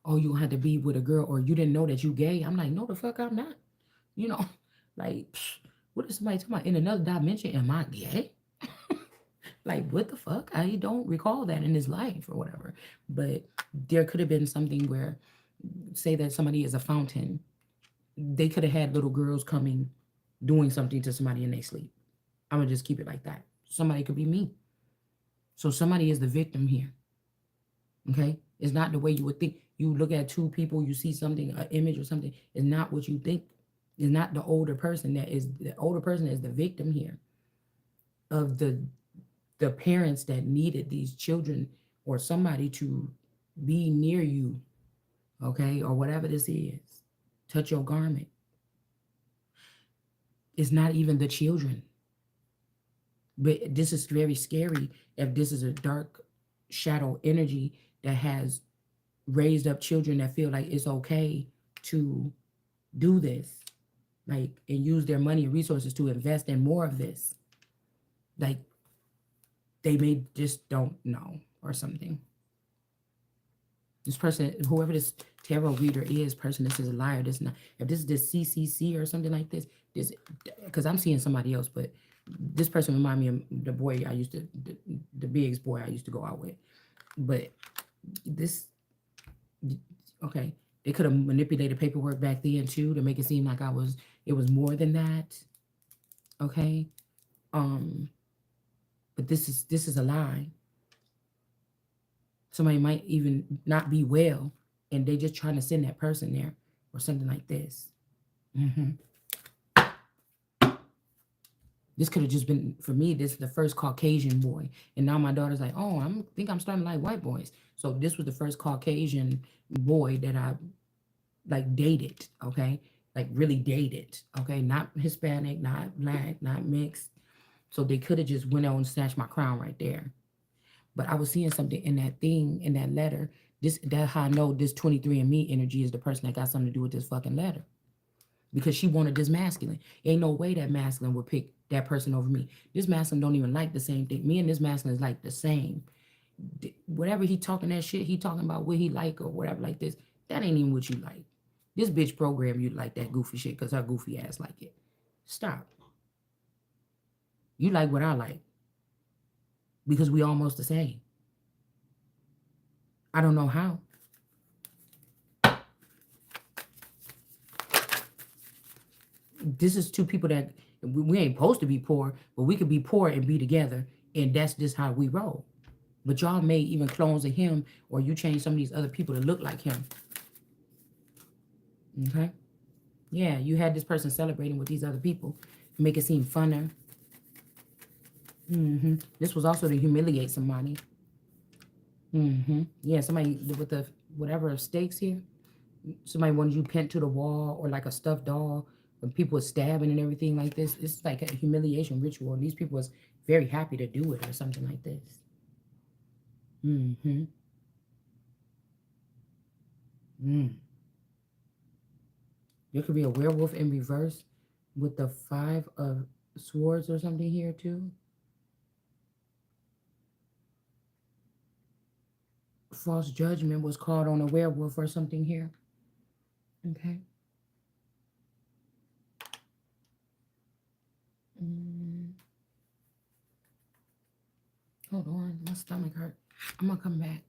Oh, you had to be with a girl or you didn't know that you gay. I'm like, no, the fuck I'm not. You know, like, what is somebody talking about in another dimension? Am I gay? Like, what the fuck? I don't recall that in his life or whatever. But there could have been something where, say that somebody is a fountain, they could have had little girls coming, doing something to somebody in their sleep. I'm gonna just keep it like that. Somebody could be me. So somebody is the victim here. Okay? It's not the way you would think. You look at two people, you see something, an image or something. It's not what you think. It's not the older person that is the older person is the victim here of the parents that needed these children or somebody to be near you, okay, or whatever this is. Touch your garment. It's not even the children. But this is very scary if this is a dark shadow energy that has raised up children that feel like it's okay to do this, like, and use their money and resources to invest in more of this. Like, they may just don't know or something. This person, whoever this tarot reader is, person, this is a liar. This not. If this is this CCC or something like this, because I'm seeing somebody else, but this person remind me of the boy I used to, the Biggs boy I used to go out with. But this, okay, they could have manipulated paperwork back then too to make it seem like it was more than that. Okay, but this is a lie. Somebody might even not be well, and they just trying to send that person there or something like this. Mm-hmm. This could have just been, for me, this is the first Caucasian boy. And now my daughter's like, oh, think I'm starting to like white boys. So this was the first Caucasian boy that I like dated, okay? Like really dated, okay? Not Hispanic, not black, not mixed. So they could have just went on and snatched my crown right there. But I was seeing something in that thing, in that letter. That's how I know this 23andMe energy is the person that got something to do with this fucking letter. Because she wanted this masculine. Ain't no way that masculine would pick that person over me. This masculine don't even like the same thing. Me and this masculine is like the same. Whatever he talking that shit, he talking about what he like or whatever like this, that ain't even what you like. This bitch program you like that goofy shit because her goofy ass like it. Stop. You like what I like. Because we almost the same. I don't know how. This is two people that we ain't supposed to be poor, but we could be poor and be together, and that's just how we roll. But y'all made even clones of him, or you change some of these other people to look like him. Okay? Yeah, you had this person celebrating with these other people, make it seem funner. This was also to humiliate somebody. Yeah, somebody with the whatever stakes here. Somebody wanted you pinned to the wall or like a stuffed doll. When people were stabbing and everything like this, it's like a humiliation ritual. And these people was very happy to do it or something like this. Mm-hmm. Mm. There could be a werewolf in reverse with the 5 of swords or something here too. False judgment was called on a werewolf or something here. Okay. Mm. Hold on, my stomach hurt. I'm gonna come back.